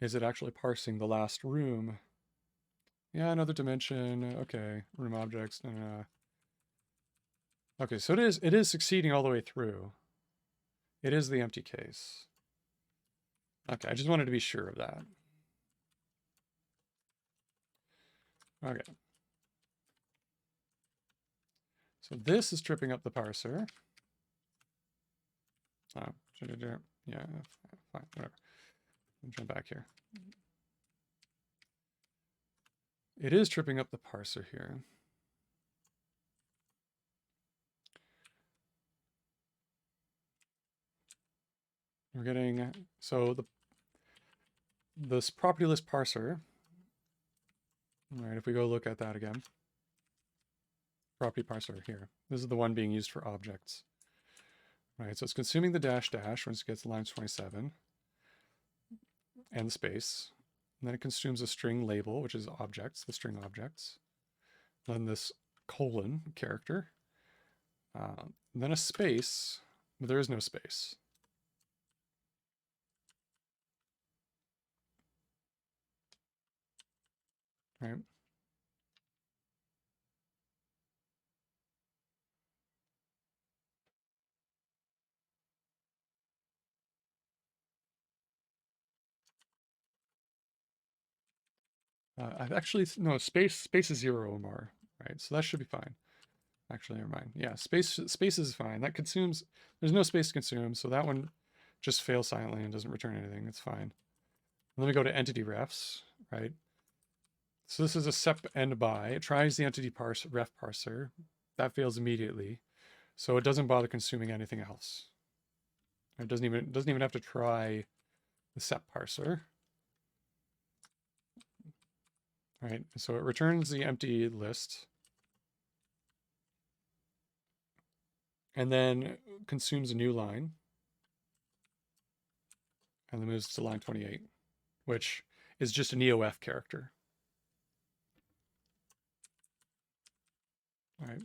Is it actually parsing the last room? Yeah, another dimension. Okay, room objects. Okay, so it is succeeding all the way through. It is the empty case. Okay, I just wanted to be sure of that. Okay. So this is tripping up the parser. Oh, yeah, fine, whatever. I'll jump back here. It is tripping up the parser here. We're getting, so this property list parser, all right, if we go look at that again, property parser here. This is the one being used for objects. All right, so it's consuming the dash dash once it gets to line 27 and the space. And then it consumes a string label, which is objects, the string objects. Then this colon character. Then a space, but there is no space. Right? I've actually, no, space is 0 or more, right? So that should be fine. Actually, never mind. Yeah, space is fine. That consumes, there's no space to consume, so that one just fails silently and doesn't return anything. It's fine. And then we go to entity refs, right? So this is a sep end by. It tries the entity ref parser. That fails immediately. So it doesn't bother consuming anything else. It doesn't even have to try the sep parser. Right, so it returns the empty list and then consumes a new line and then moves to line 28, which is just an EOF character. All right.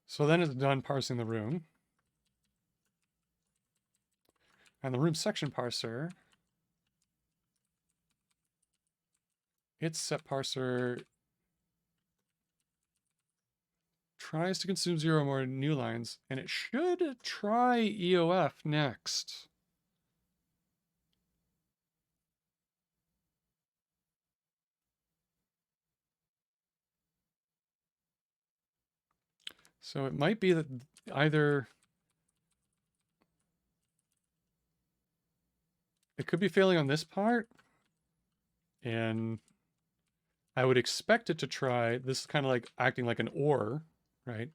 So then it's done parsing the room. And the room section parser, its sep parser tries to consume 0 more new lines, and it should try EOF next. So it might be that either it could be failing on this part, and I would expect it to try, this is kind of like acting like an OR, right?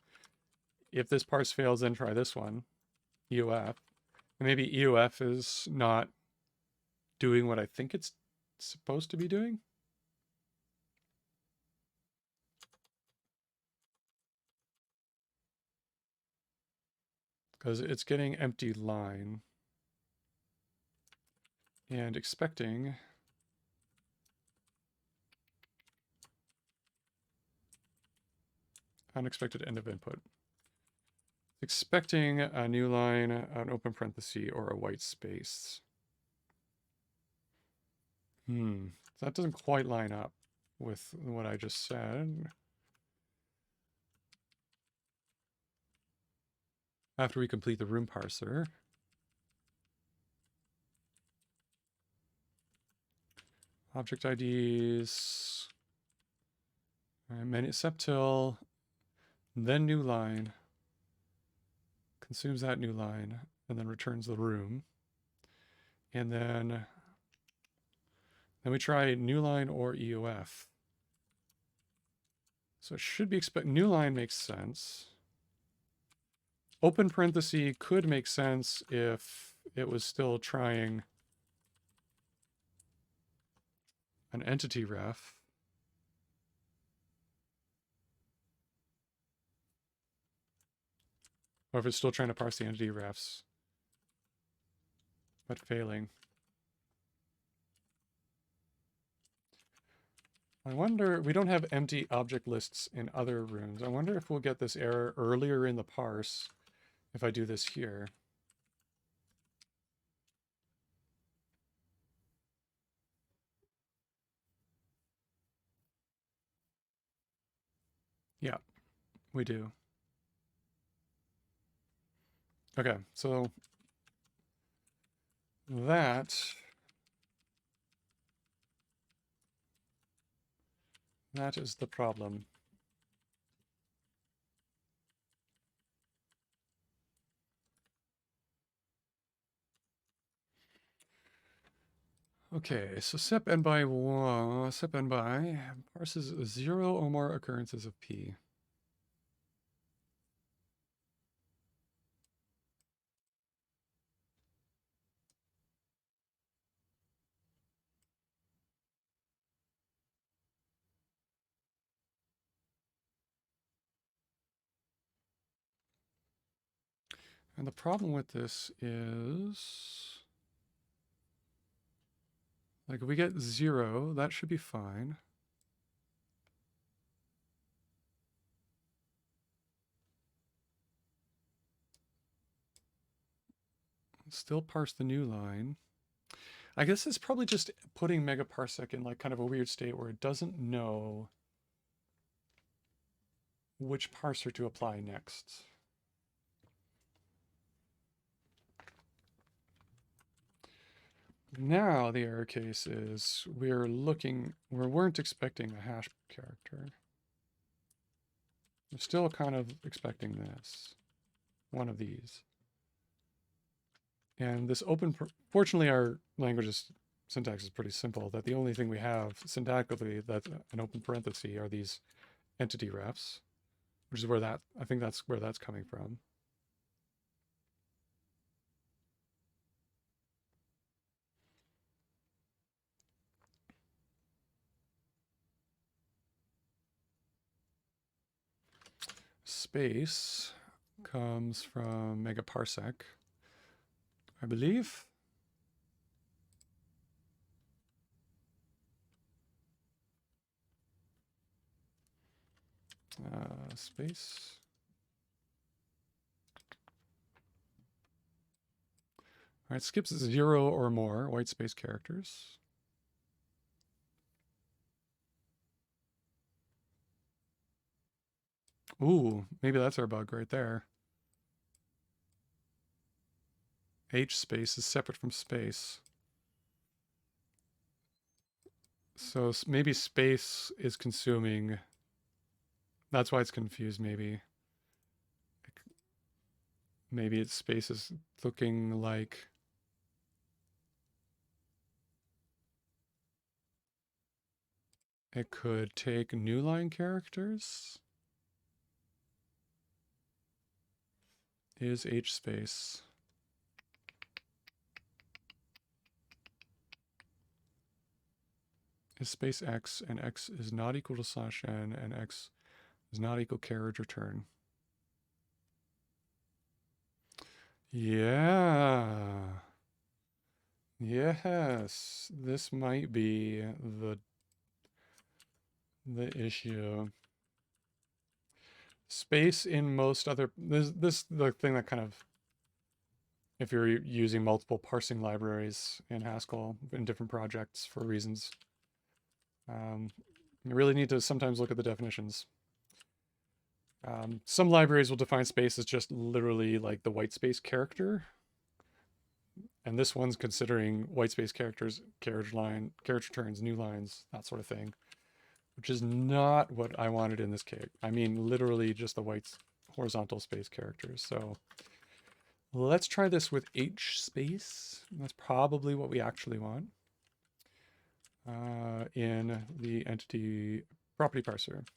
If this parse fails, then try this one, EOF. And maybe EOF is not doing what I think it's supposed to be doing. Because it's getting empty line and expecting unexpected end of input. Expecting a new line, an open parenthesis, or a white space. So that doesn't quite line up with what I just said. After we complete the room parser, object IDs, menu septil, then new line, consumes that new line, and then returns the room. And then we try new line or EOF. So it should be new line makes sense. Open parenthesis could make sense if it was still trying an entity ref. Or if it's still trying to parse the entity refs, but failing. I wonder, we don't have empty object lists in other rooms. I wonder if we'll get this error earlier in the parse if I do this here. Yeah, we do. Okay, so that is the problem. Okay, so sep n by parses 0 or more occurrences of p. And the problem with this is, like, if we get 0, that should be fine. Still parse the new line. I guess it's probably just putting megaparsec in like kind of a weird state where it doesn't know which parser to apply next. Now the error case is we weren't expecting a hash character. We're still kind of expecting this, one of these. And this fortunately our language's syntax is pretty simple, that the only thing we have syntactically that's an open parenthesis are these entity refs, which is where I think that's where that's coming from. Space comes from megaparsec, I believe. Space. All right, skips 0 or more white space characters. Ooh, maybe that's our bug right there. H space is separate from space. So maybe space is consuming. That's why it's confused, maybe. Maybe its space is looking like it could take new line characters. is h space is space x, and x is not equal to /n, and x is not equal carriage return. Yeah. Yes, this might be the issue. Space in most other this the thing that kind of, if you're using multiple parsing libraries in Haskell in different projects for reasons, you really need to sometimes look at the definitions. Some libraries will define space as just literally like the white space character, and this one's considering white space characters, carriage line, carriage returns, new lines, that sort of thing, which is not what I wanted in this case. I mean, literally just the white horizontal space characters. So let's try this with H space. That's probably what we actually want in the entity property parser.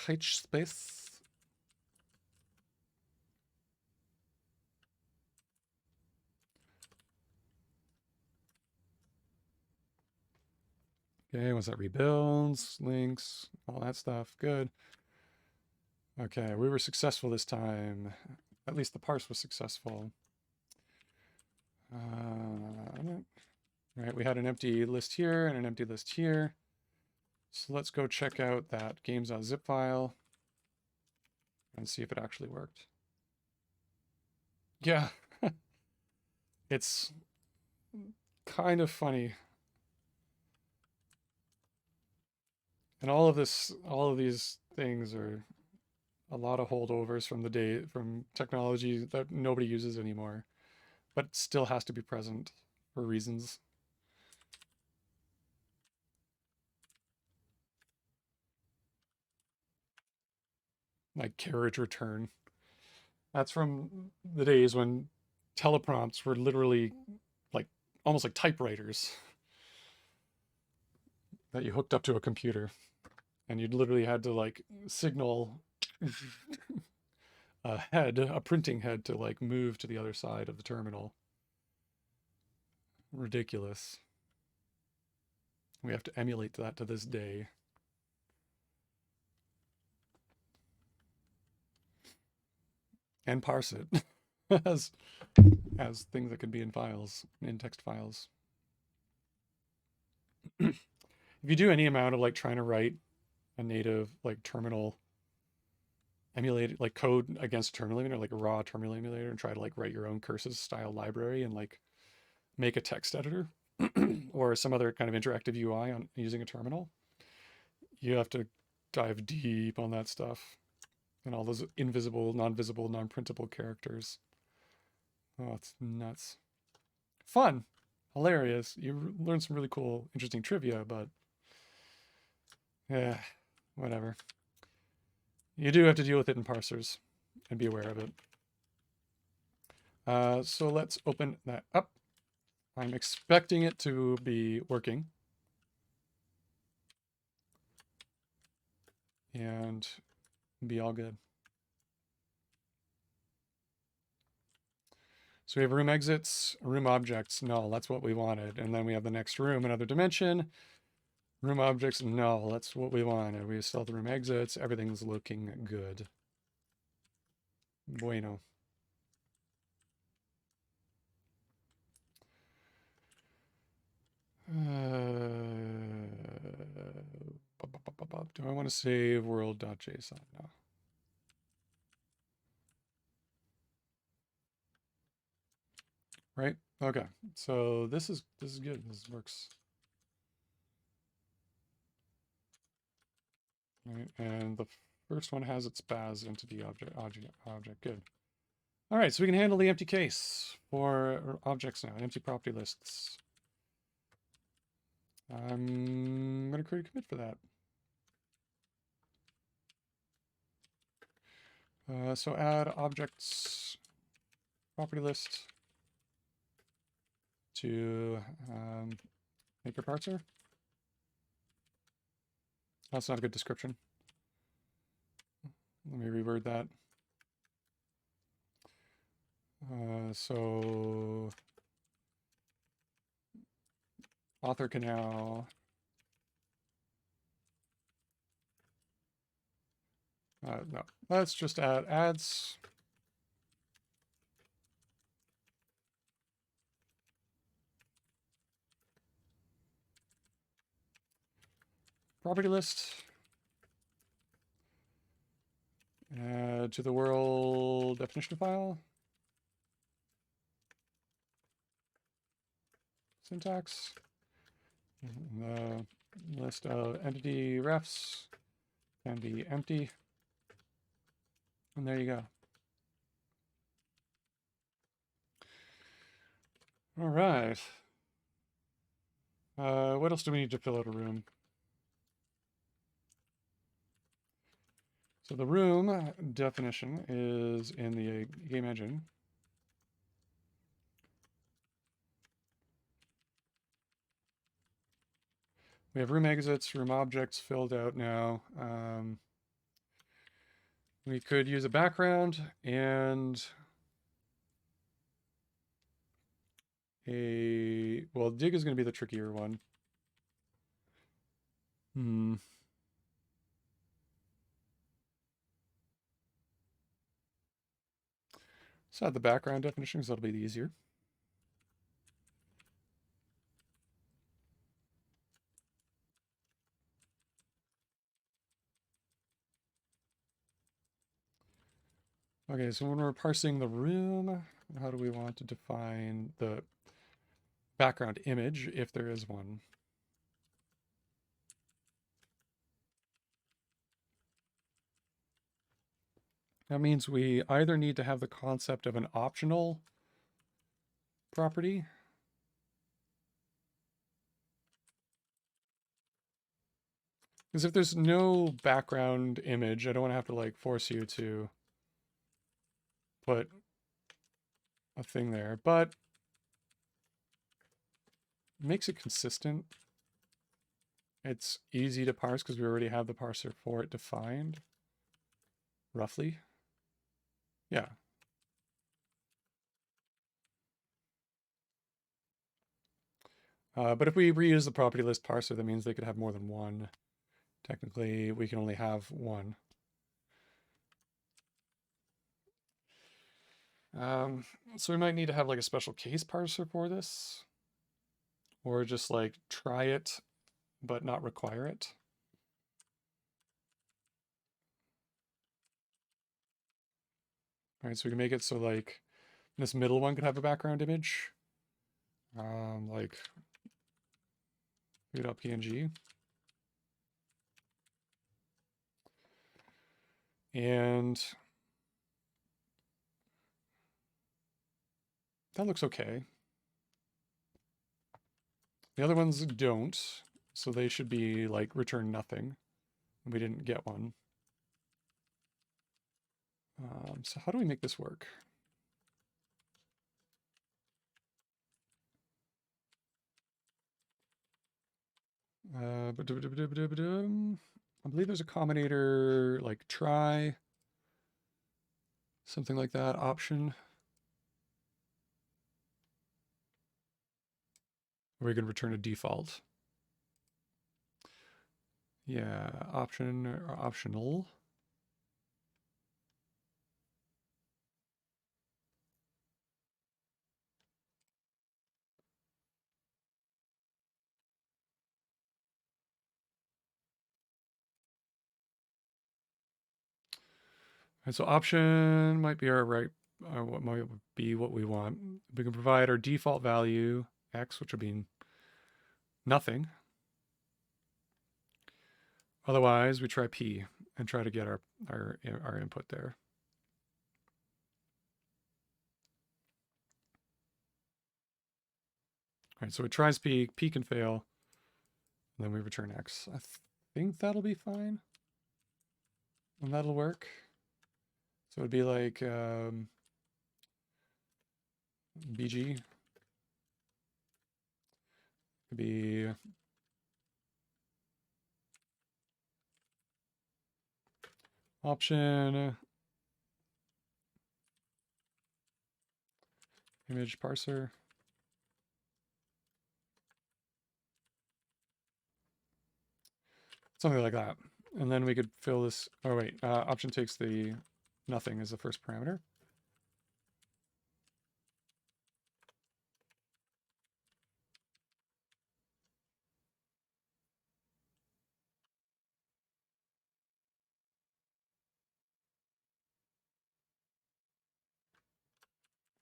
H space. Okay, once that rebuilds, links, all that stuff, good. Okay, we were successful this time. At least the parse was successful. Right, we had an empty list here and an empty list here. So let's go check out that games.zip file and see if it actually worked. Yeah, it's kind of funny. And all of these things are a lot of holdovers from technology that nobody uses anymore, but still has to be present for reasons. Like carriage return. That's from the days when teleprompts were literally like almost like typewriters that you hooked up to a computer, and you literally had to like signal a printing head to like move to the other side of the terminal. Ridiculous. We have to emulate that to this day. And parse it as things that could be in files, in text files. If you do any amount of like trying to write a native like terminal emulated like code against a terminal emulator, like a raw terminal emulator, and try to like write your own curses style library and like make a text editor or some other kind of interactive UI on using a terminal, you have to dive deep on that stuff and all those invisible, non-visible, non-printable characters. Oh, it's nuts. Fun, hilarious. You learn some really cool, interesting trivia, but yeah, whatever. You do have to deal with it in parsers and be aware of it. So let's open that up. I'm expecting it to be working. And be all good. So we have room exits, room objects, null. That's what we wanted. And then we have the next room, another dimension. Room objects, null. That's what we wanted. We still have the room exits. Everything's looking good. Bueno. Do I want to save world.json? No. Right? Okay. So this is good. This works. Right. And the first one has its baz entity object. Good. All right. So we can handle the empty case for objects now, empty property lists. I'm going to create a commit for that. So add objects property list to make your parser. That's not a good description. Let me reword that. So author can now no, let's just add ads. Property list. Add to the world definition file. Syntax. The list of entity refs can be empty. And there you go. All right. What else do we need to fill out a room? So the room definition is in the game engine. We have room exits, room objects filled out now. We could use a background and well, dig is going to be the trickier one. So add the background definition because that'll be the easier. Okay, so when we're parsing the room, how do we want to define the background image if there is one? That means we either need to have the concept of an optional property. Because if there's no background image, I don't want to have to like force you to put a thing there, but it makes it consistent. It's easy to parse because we already have the parser for it defined, roughly. Yeah. But if we reuse the property list parser, that means they could have more than one. Technically, we can only have one. So we might need to have like a special case parser for this. Or just like try it, but not require it. All right, so we can make it so like this middle one could have a background image. Like view.png. And that looks okay. The other ones don't, so they should be like return nothing. We didn't get one. So how do we make this work? I believe there's a combinator like try, something like that, option. Or we can return a default. Yeah, option or optional. And so option might be our right, what might be what we want. We can provide our default value, X, which would be nothing. Otherwise, we try P and try to get our input there. All right, so it tries P, P can fail, and then we return X. I think that'll be fine. And that'll work. So it'd be like BG. Could be option image parser. Something like that. And then we could fill this. Oh, wait. Option takes the nothing as the first parameter.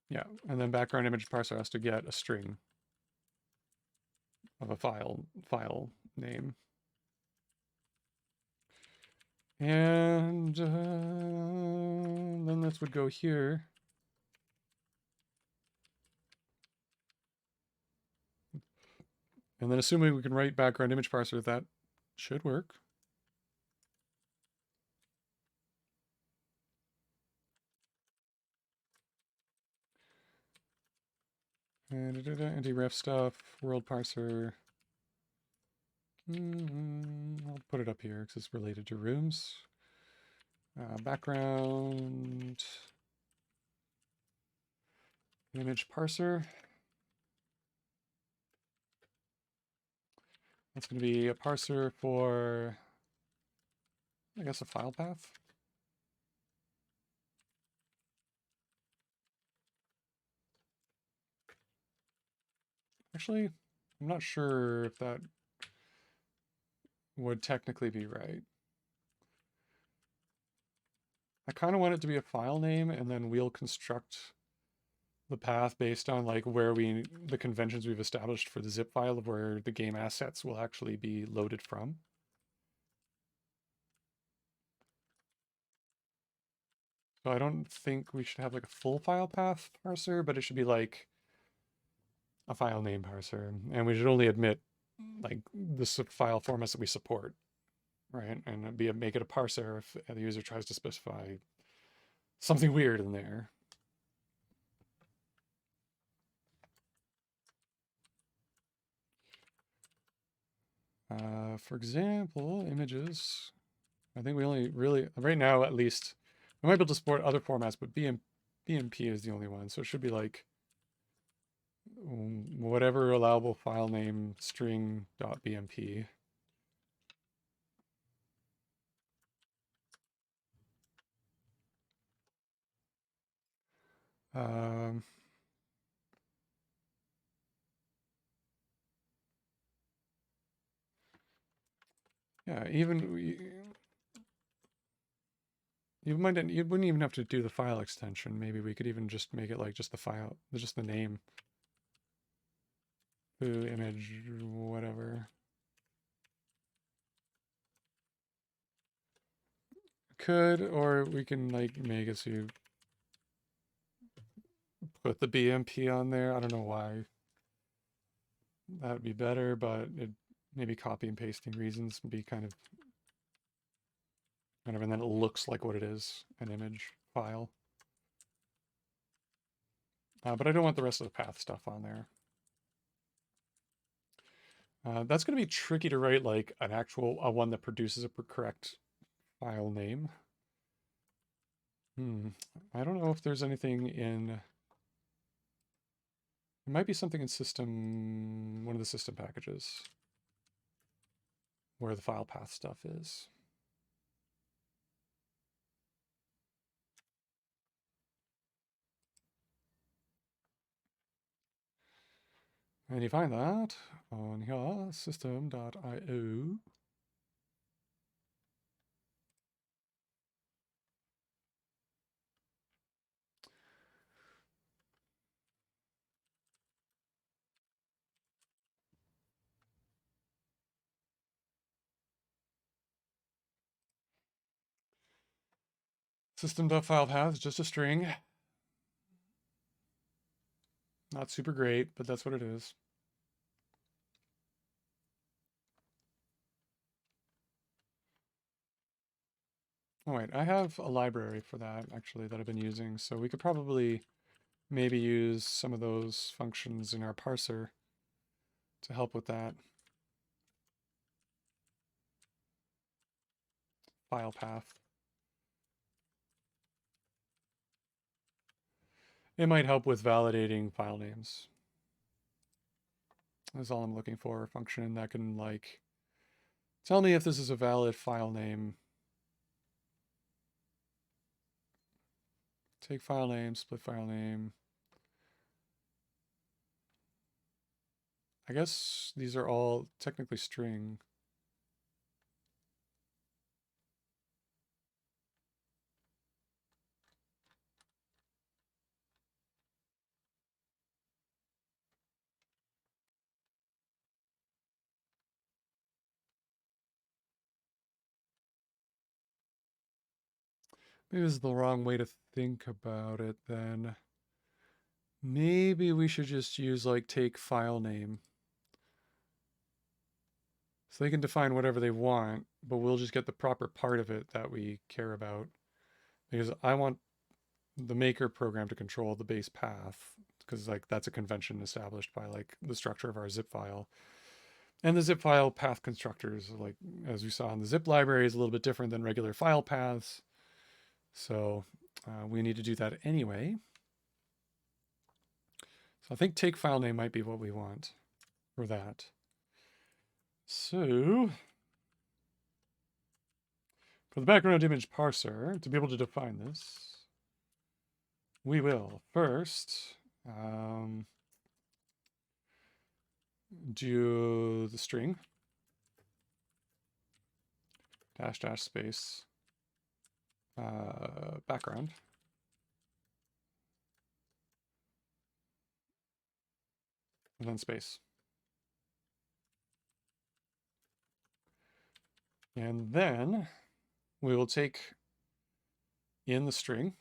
Yeah, and then background image parser has to get a string of a file name. And then this would go here. And then assuming we can write background image parser, that should work. And anti-ref stuff, world parser. I'll put it up here because it's related to rooms. Background image parser. That's going to be a parser for, I guess, a file path. Actually, I'm not sure if that would technically be right. I kind of want it to be a file name, and then we'll construct the path based on like where the conventions we've established for the zip file of where the game assets will actually be loaded from. So I don't think we should have like a full file path parser, but it should be like a file name parser, and we should only admit like the file formats that we support, right? And make it a parser if the user tries to specify something weird in there. For example, images. I think we only really, right now at least, we might be able to support other formats, but BMP is the only one. So it should be like whatever allowable file name string.bmp. Um, yeah, you wouldn't even have to do the file extension. Maybe we could even just make it like just the file, just the name, foo image, whatever. Could, or we can like make it so you put the BMP on there. I don't know why that would be better, but it maybe copy and pasting reasons would be kind of, and then it looks like what it is, an image file. But I don't want the rest of the path stuff on there. That's going to be tricky to write like an actual one that produces a correct file name. I don't know if there's anything in. It might be something in system, one of the system packages, where the file path stuff is. And you find that on here, system.io. System.filePath is just a string. Not super great, but that's what it is. Oh wait, I have a library for that actually that I've been using, so we could probably maybe use some of those functions in our parser to help with that. File path. It might help with validating file names. That's all I'm looking for. A function that can like tell me if this is a valid file name. Take file name, split file name. I guess these are all technically string. Maybe this is the wrong way to think about it then. Maybe we should just use like take file name. So they can define whatever they want, but we'll just get the proper part of it that we care about. Because I want the maker program to control the base path, because like that's a convention established by like the structure of our zip file. And the zip file path constructors, like as we saw in the zip library, is a little bit different than regular file paths. So we need to do that anyway. So I think take file name might be what we want for that. So for the background image parser, to be able to define this, we will first do the string dash dash space background. And then space. And then we will take in the string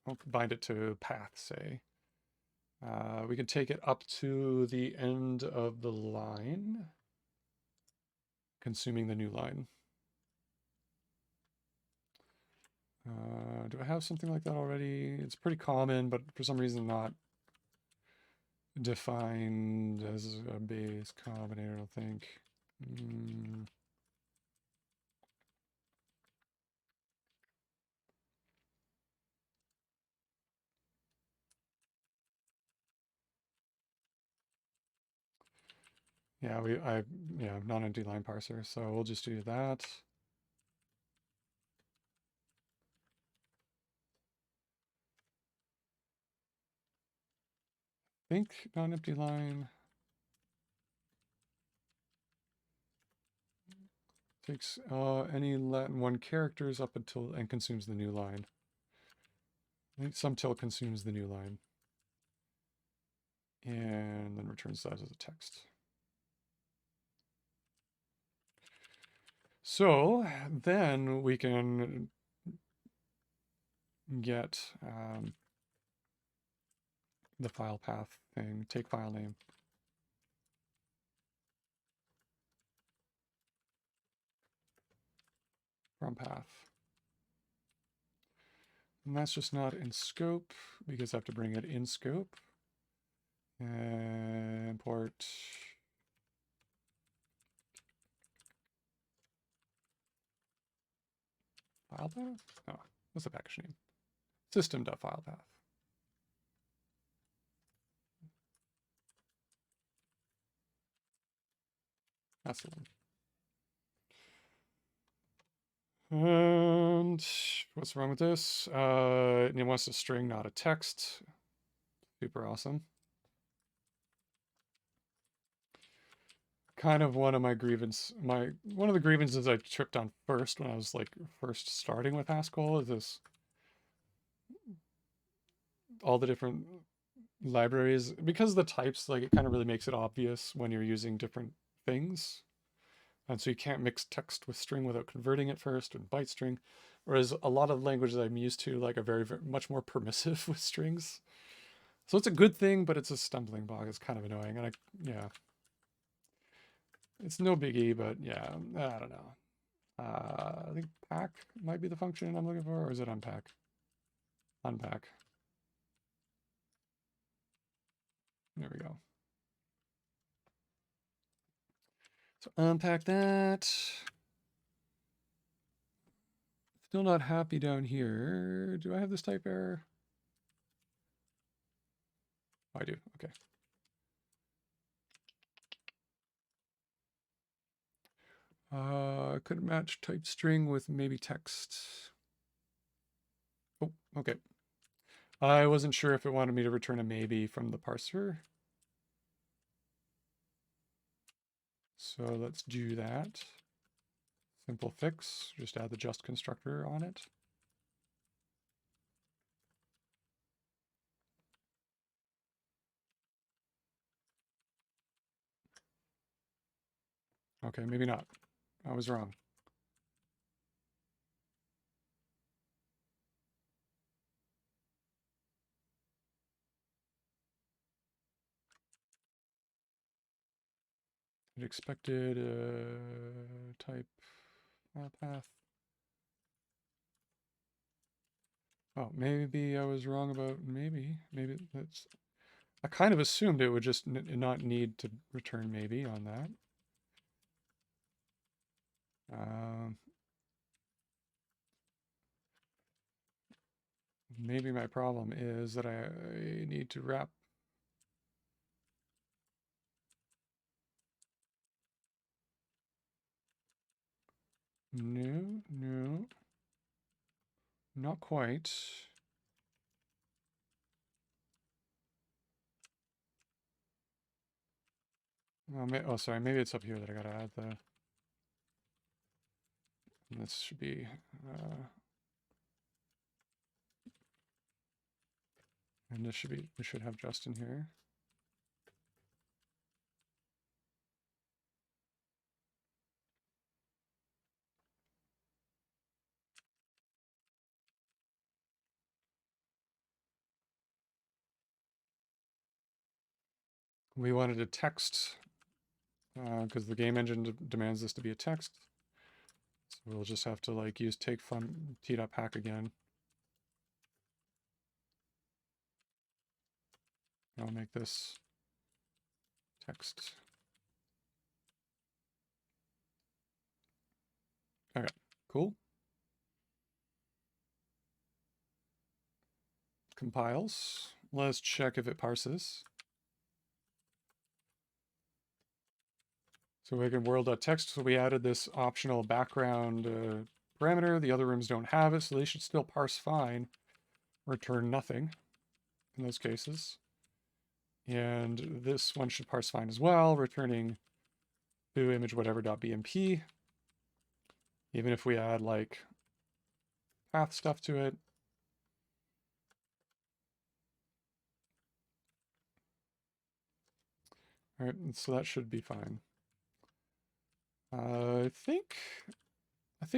I'll bind it to path, say. We can take it up to the end of the line, consuming the new line. Do I have something like that already? It's pretty common, but for some reason not defined as a base combinator, I don't think. Yeah, non-empty line parser, so we'll just do that. I think non-empty line takes any Latin 1 characters up until and consumes the new line. I think some till consumes the new line. And then returns that as a text. So then we can get the file path thing, take file name. From path. And that's just not in scope because I have to bring it in scope. And import file path? Oh, what's the package name? System.filepath. That's the one. And what's wrong with this? It wants a string, not a text. Super awesome. Kind of one of my one of the grievances I tripped on first when I was like first starting with Haskell is this all the different libraries, because of the types, like it kind of really makes it obvious when you're using different things. And so you can't mix text with string without converting it first and byte string. Whereas a lot of languages I'm used to like are very much more permissive with strings. So it's a good thing, but it's a stumbling block. It's kind of annoying. And yeah, it's no biggie, but yeah, I don't know. I think pack might be the function I'm looking for, or is it unpack? Unpack. There we go. So unpack that. Still not happy down here. Do I have this type error? Oh, I do. Okay. Couldn't match type string with maybe text. Oh, okay. I wasn't sure if it wanted me to return a maybe from the parser. So let's do that. Simple fix, just add the just constructor on it. Okay, maybe not. I was wrong. It expected type path. Oh, maybe I was wrong about maybe. Maybe that's... I kind of assumed it would just not need to return maybe on that. Maybe my problem is that I need to wrap. No, no, not quite. Oh, sorry, maybe it's up here that I gotta add the... This should be... and this should be... We should have Justin here. We wanted a text because the game engine demands this to be a text. So we'll just have to like use take from t.pack again. I'll make this text. Okay, cool. Compiles. Let's check if it parses. So we can world.text. So we added this optional background parameter. The other rooms don't have it, so they should still parse fine. Return nothing in those cases. And this one should parse fine as well, returning foo image whatever.bmp. Even if we add like path stuff to it. All right, so that should be fine. I think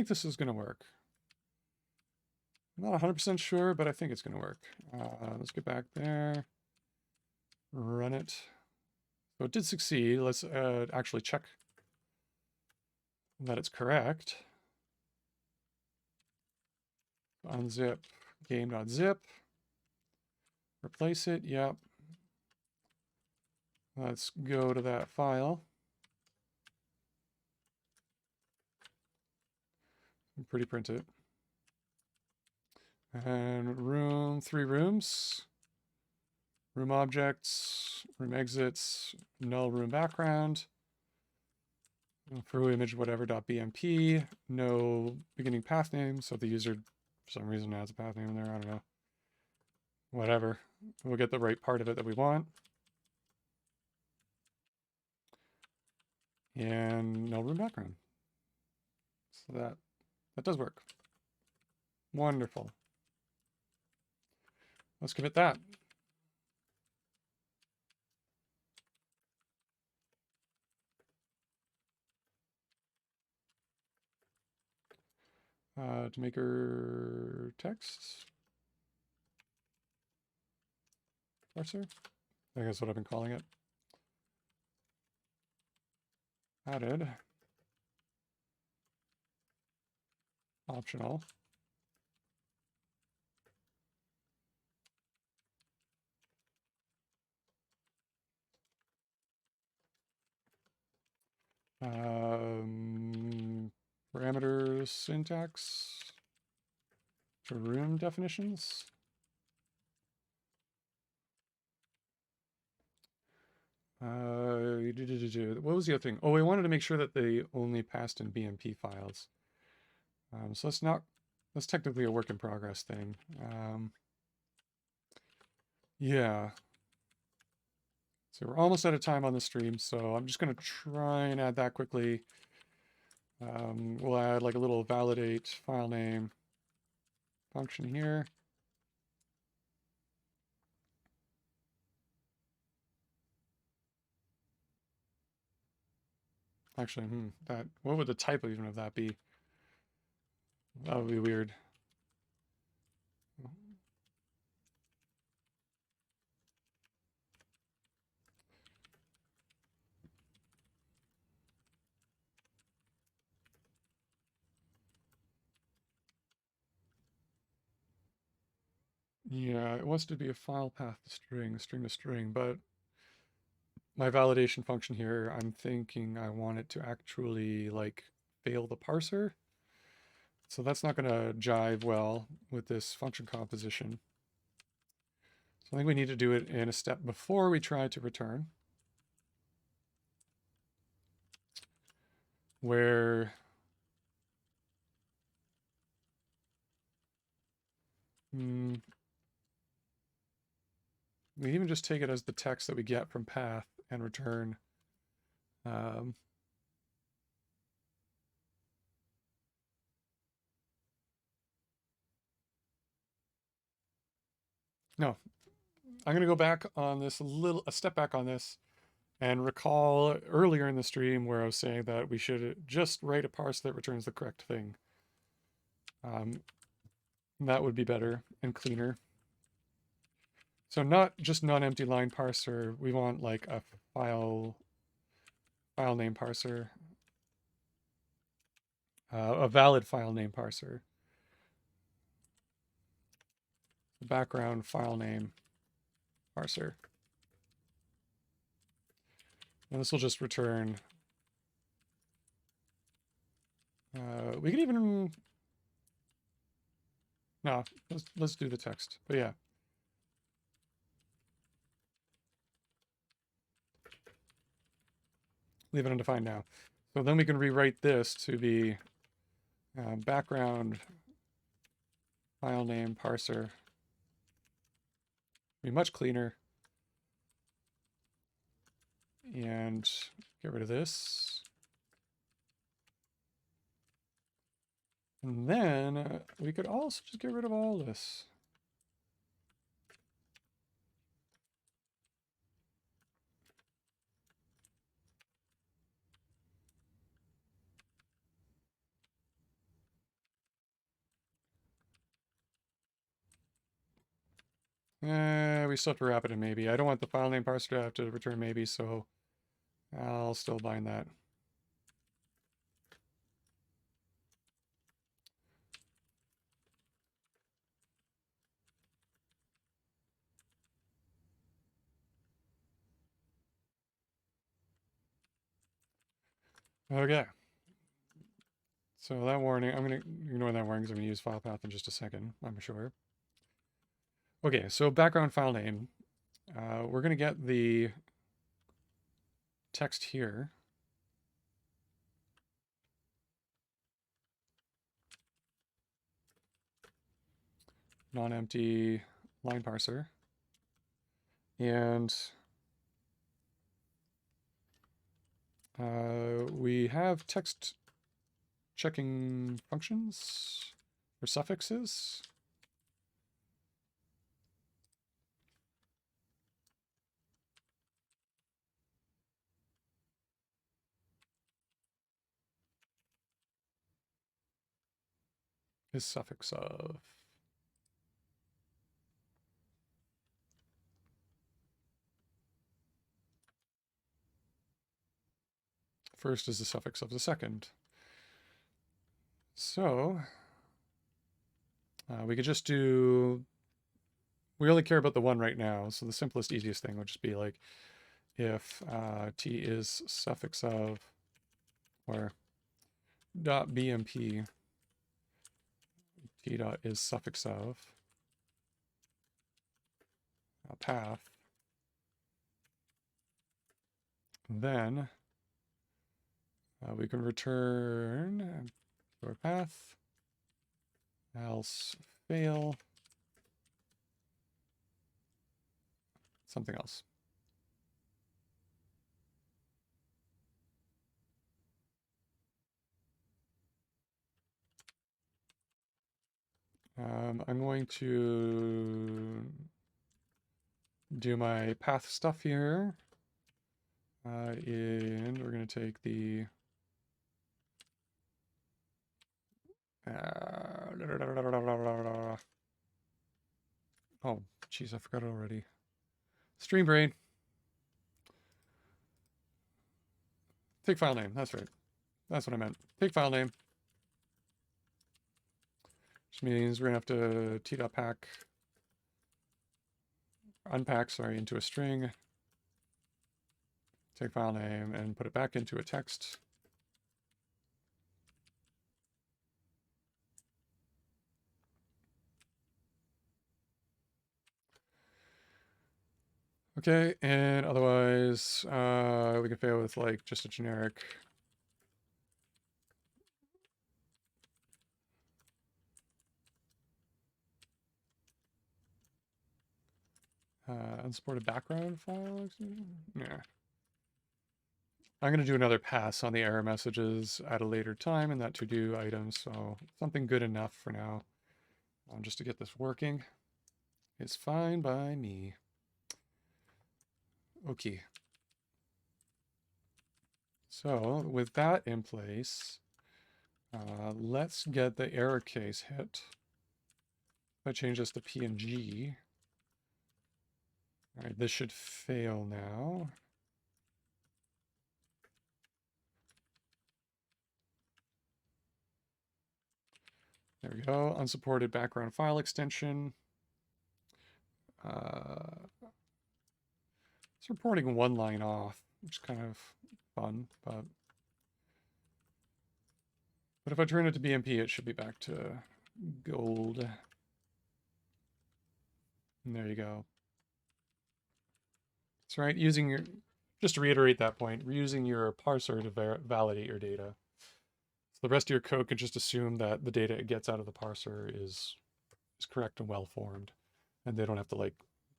this is going to work. I'm not 100% sure, but I think it's going to work. Let's get back there. Run it. So it did succeed. Let's actually check that it's correct. Unzip game.zip. Replace it. Yep. Let's go to that file. Pretty print it. And 3 rooms. Room objects, room exits, null room background. For image whatever.bmp, no beginning path name. So if the user for some reason adds a path name in there, I don't know. Whatever. We'll get the right part of it that we want. And no room background. So that does work. Wonderful. Let's commit that. To make her text. Parser. I think that's what I've been calling it. Added. Optional. Parameters syntax. to room definitions. What was the other thing? Oh, we wanted to make sure that they only passed in BMP files. So that's technically a work in progress thing. Yeah. So we're almost out of time on the stream, so I'm just going to try and add that quickly. We'll add like a little validate file name function here. Actually, what would the type even of that be? That would be weird. Yeah, it wants to be a file path to string, string to string, but my validation function here, I'm thinking I want it to actually like fail the parser. So that's not going to jive well with this function composition. So I think we need to do it in a step before we try to return. Where we even just take it as the text that we get from path and return. No, I'm going to go back on this a step back on this and recall earlier in the stream where I was saying that we should just write a parse that returns the correct thing. That would be better and cleaner. So not just non-empty line parser, we want like a file name parser, a valid file name parser, background file name parser. And this will just return. We could even, no, let's do the text. But yeah. Leave it undefined now. So then we can rewrite this to be background file name parser. Be much cleaner. And get rid of this. And then we could also just get rid of all this. We still have to wrap it in maybe. I don't want the file name parser to have to return maybe, so I'll still bind that. Okay. So that warning, I'm going to ignore that warning because I'm going to use file path in just a second, I'm sure. Okay, so background file name. We're going to get the text here. Non-empty line parser. And we have text checking functions or suffixes. Is suffix of. First is the suffix of the second. So we could just do, we only care about the one right now. So the simplest, easiest thing would just be like if t is suffix of or .bmp t dot is suffix of a path. Then we can return our path, else fail, something else. I'm going to do my path stuff here. And we're going to take the oh, jeez, I forgot it already. Stream brain. Take file name. That's right. That's what I meant. Take file name. Which means we're going to have to t.pack, unpack, sorry, into a string. Take file name and put it back into a text. Okay, and otherwise, we can fail with like just a generic unsupported background file. Yeah. I'm going to do another pass on the error messages at a later time in that to-do item, so something good enough for now. Just to get this working is fine by me. Okay. So with that in place, let's get the error case hit. If I change this to PNG, all right, this should fail now. There we go, unsupported background file extension. It's reporting one line off, which is kind of fun, but if I turn it to BMP, it should be back to gold. And there you go. That's right, using your, just to reiterate that point, we're using your parser to validate your data. So the rest of your code can just assume that the data it gets out of the parser is correct and well formed. And they don't have to like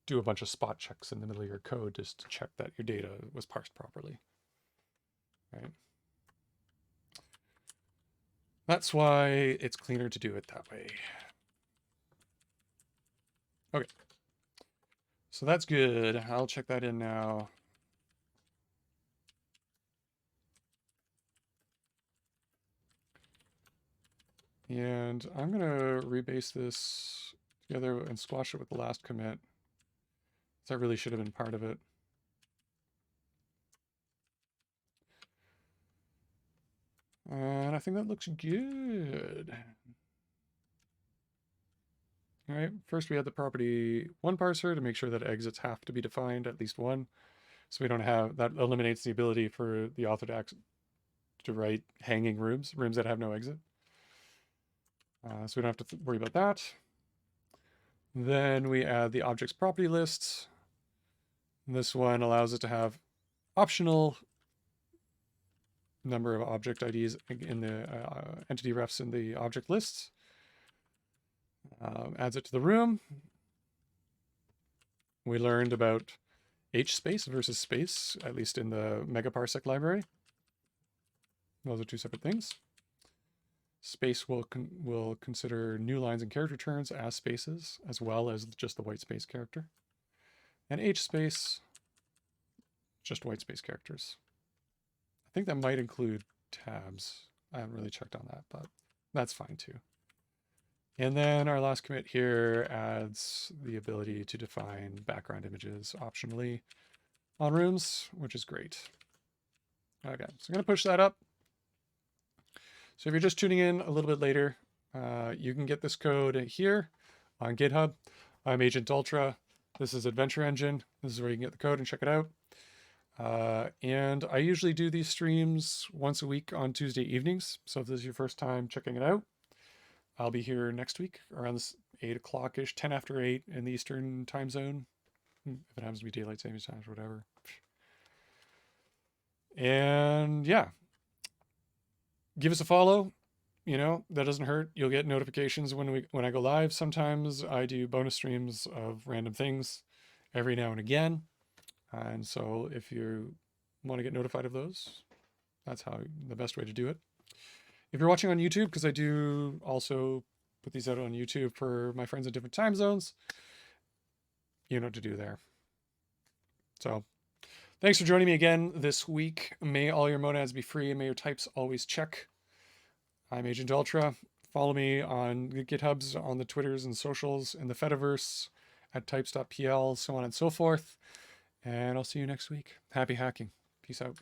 do a bunch of spot checks in the middle of your code just to check that your data was parsed properly. Right? That's why it's cleaner to do it that way. Okay. So that's good. I'll check that in now. And I'm going to rebase this together and squash it with the last commit. That really should have been part of it. And I think that looks good. All right, first we had the property one parser to make sure that exits have to be defined, at least one. So we don't have, that eliminates the ability for the author to write hanging rooms that have no exit. So we don't have to worry about that. Then we add the object's property lists. This one allows it to have optional number of object IDs in the entity refs in the object lists. Adds it to the room. We learned about H space versus space, at least in the megaparsec library. Those are two separate things. Space will consider new lines and character turns as spaces, as well as just the white space character. And H space, just white space characters. I think that might include tabs. I haven't really checked on that, but that's fine too. And then our last commit here adds the ability to define background images optionally on rooms, which is great. Okay, so I'm going to push that up. So if you're just tuning in a little bit later, you can get this code here on GitHub. I'm Agent Ultra. This is Adventure Engine. This is where you can get the code and check it out. And I usually do these streams once a week on Tuesday evenings. So if this is your first time checking it out, I'll be here next week around this 8 o'clock-ish, 10 after 8 in the Eastern time zone. If it happens to be daylight savings time or whatever. And yeah, give us a follow. That doesn't hurt. You'll get notifications when I go live. Sometimes I do bonus streams of random things every now and again. And so if you want to get notified of those, that's the best way to do it. If you're watching on YouTube, because I do also put these out on YouTube for my friends in different time zones, you know what to do there. So thanks for joining me again this week. May all your monads be free and may your types always check. I'm Agent Ultra. Follow me on the GitHubs, on the Twitters and socials, in the Fediverse, at types.pl, so on and so forth. And I'll see you next week. Happy hacking. Peace out.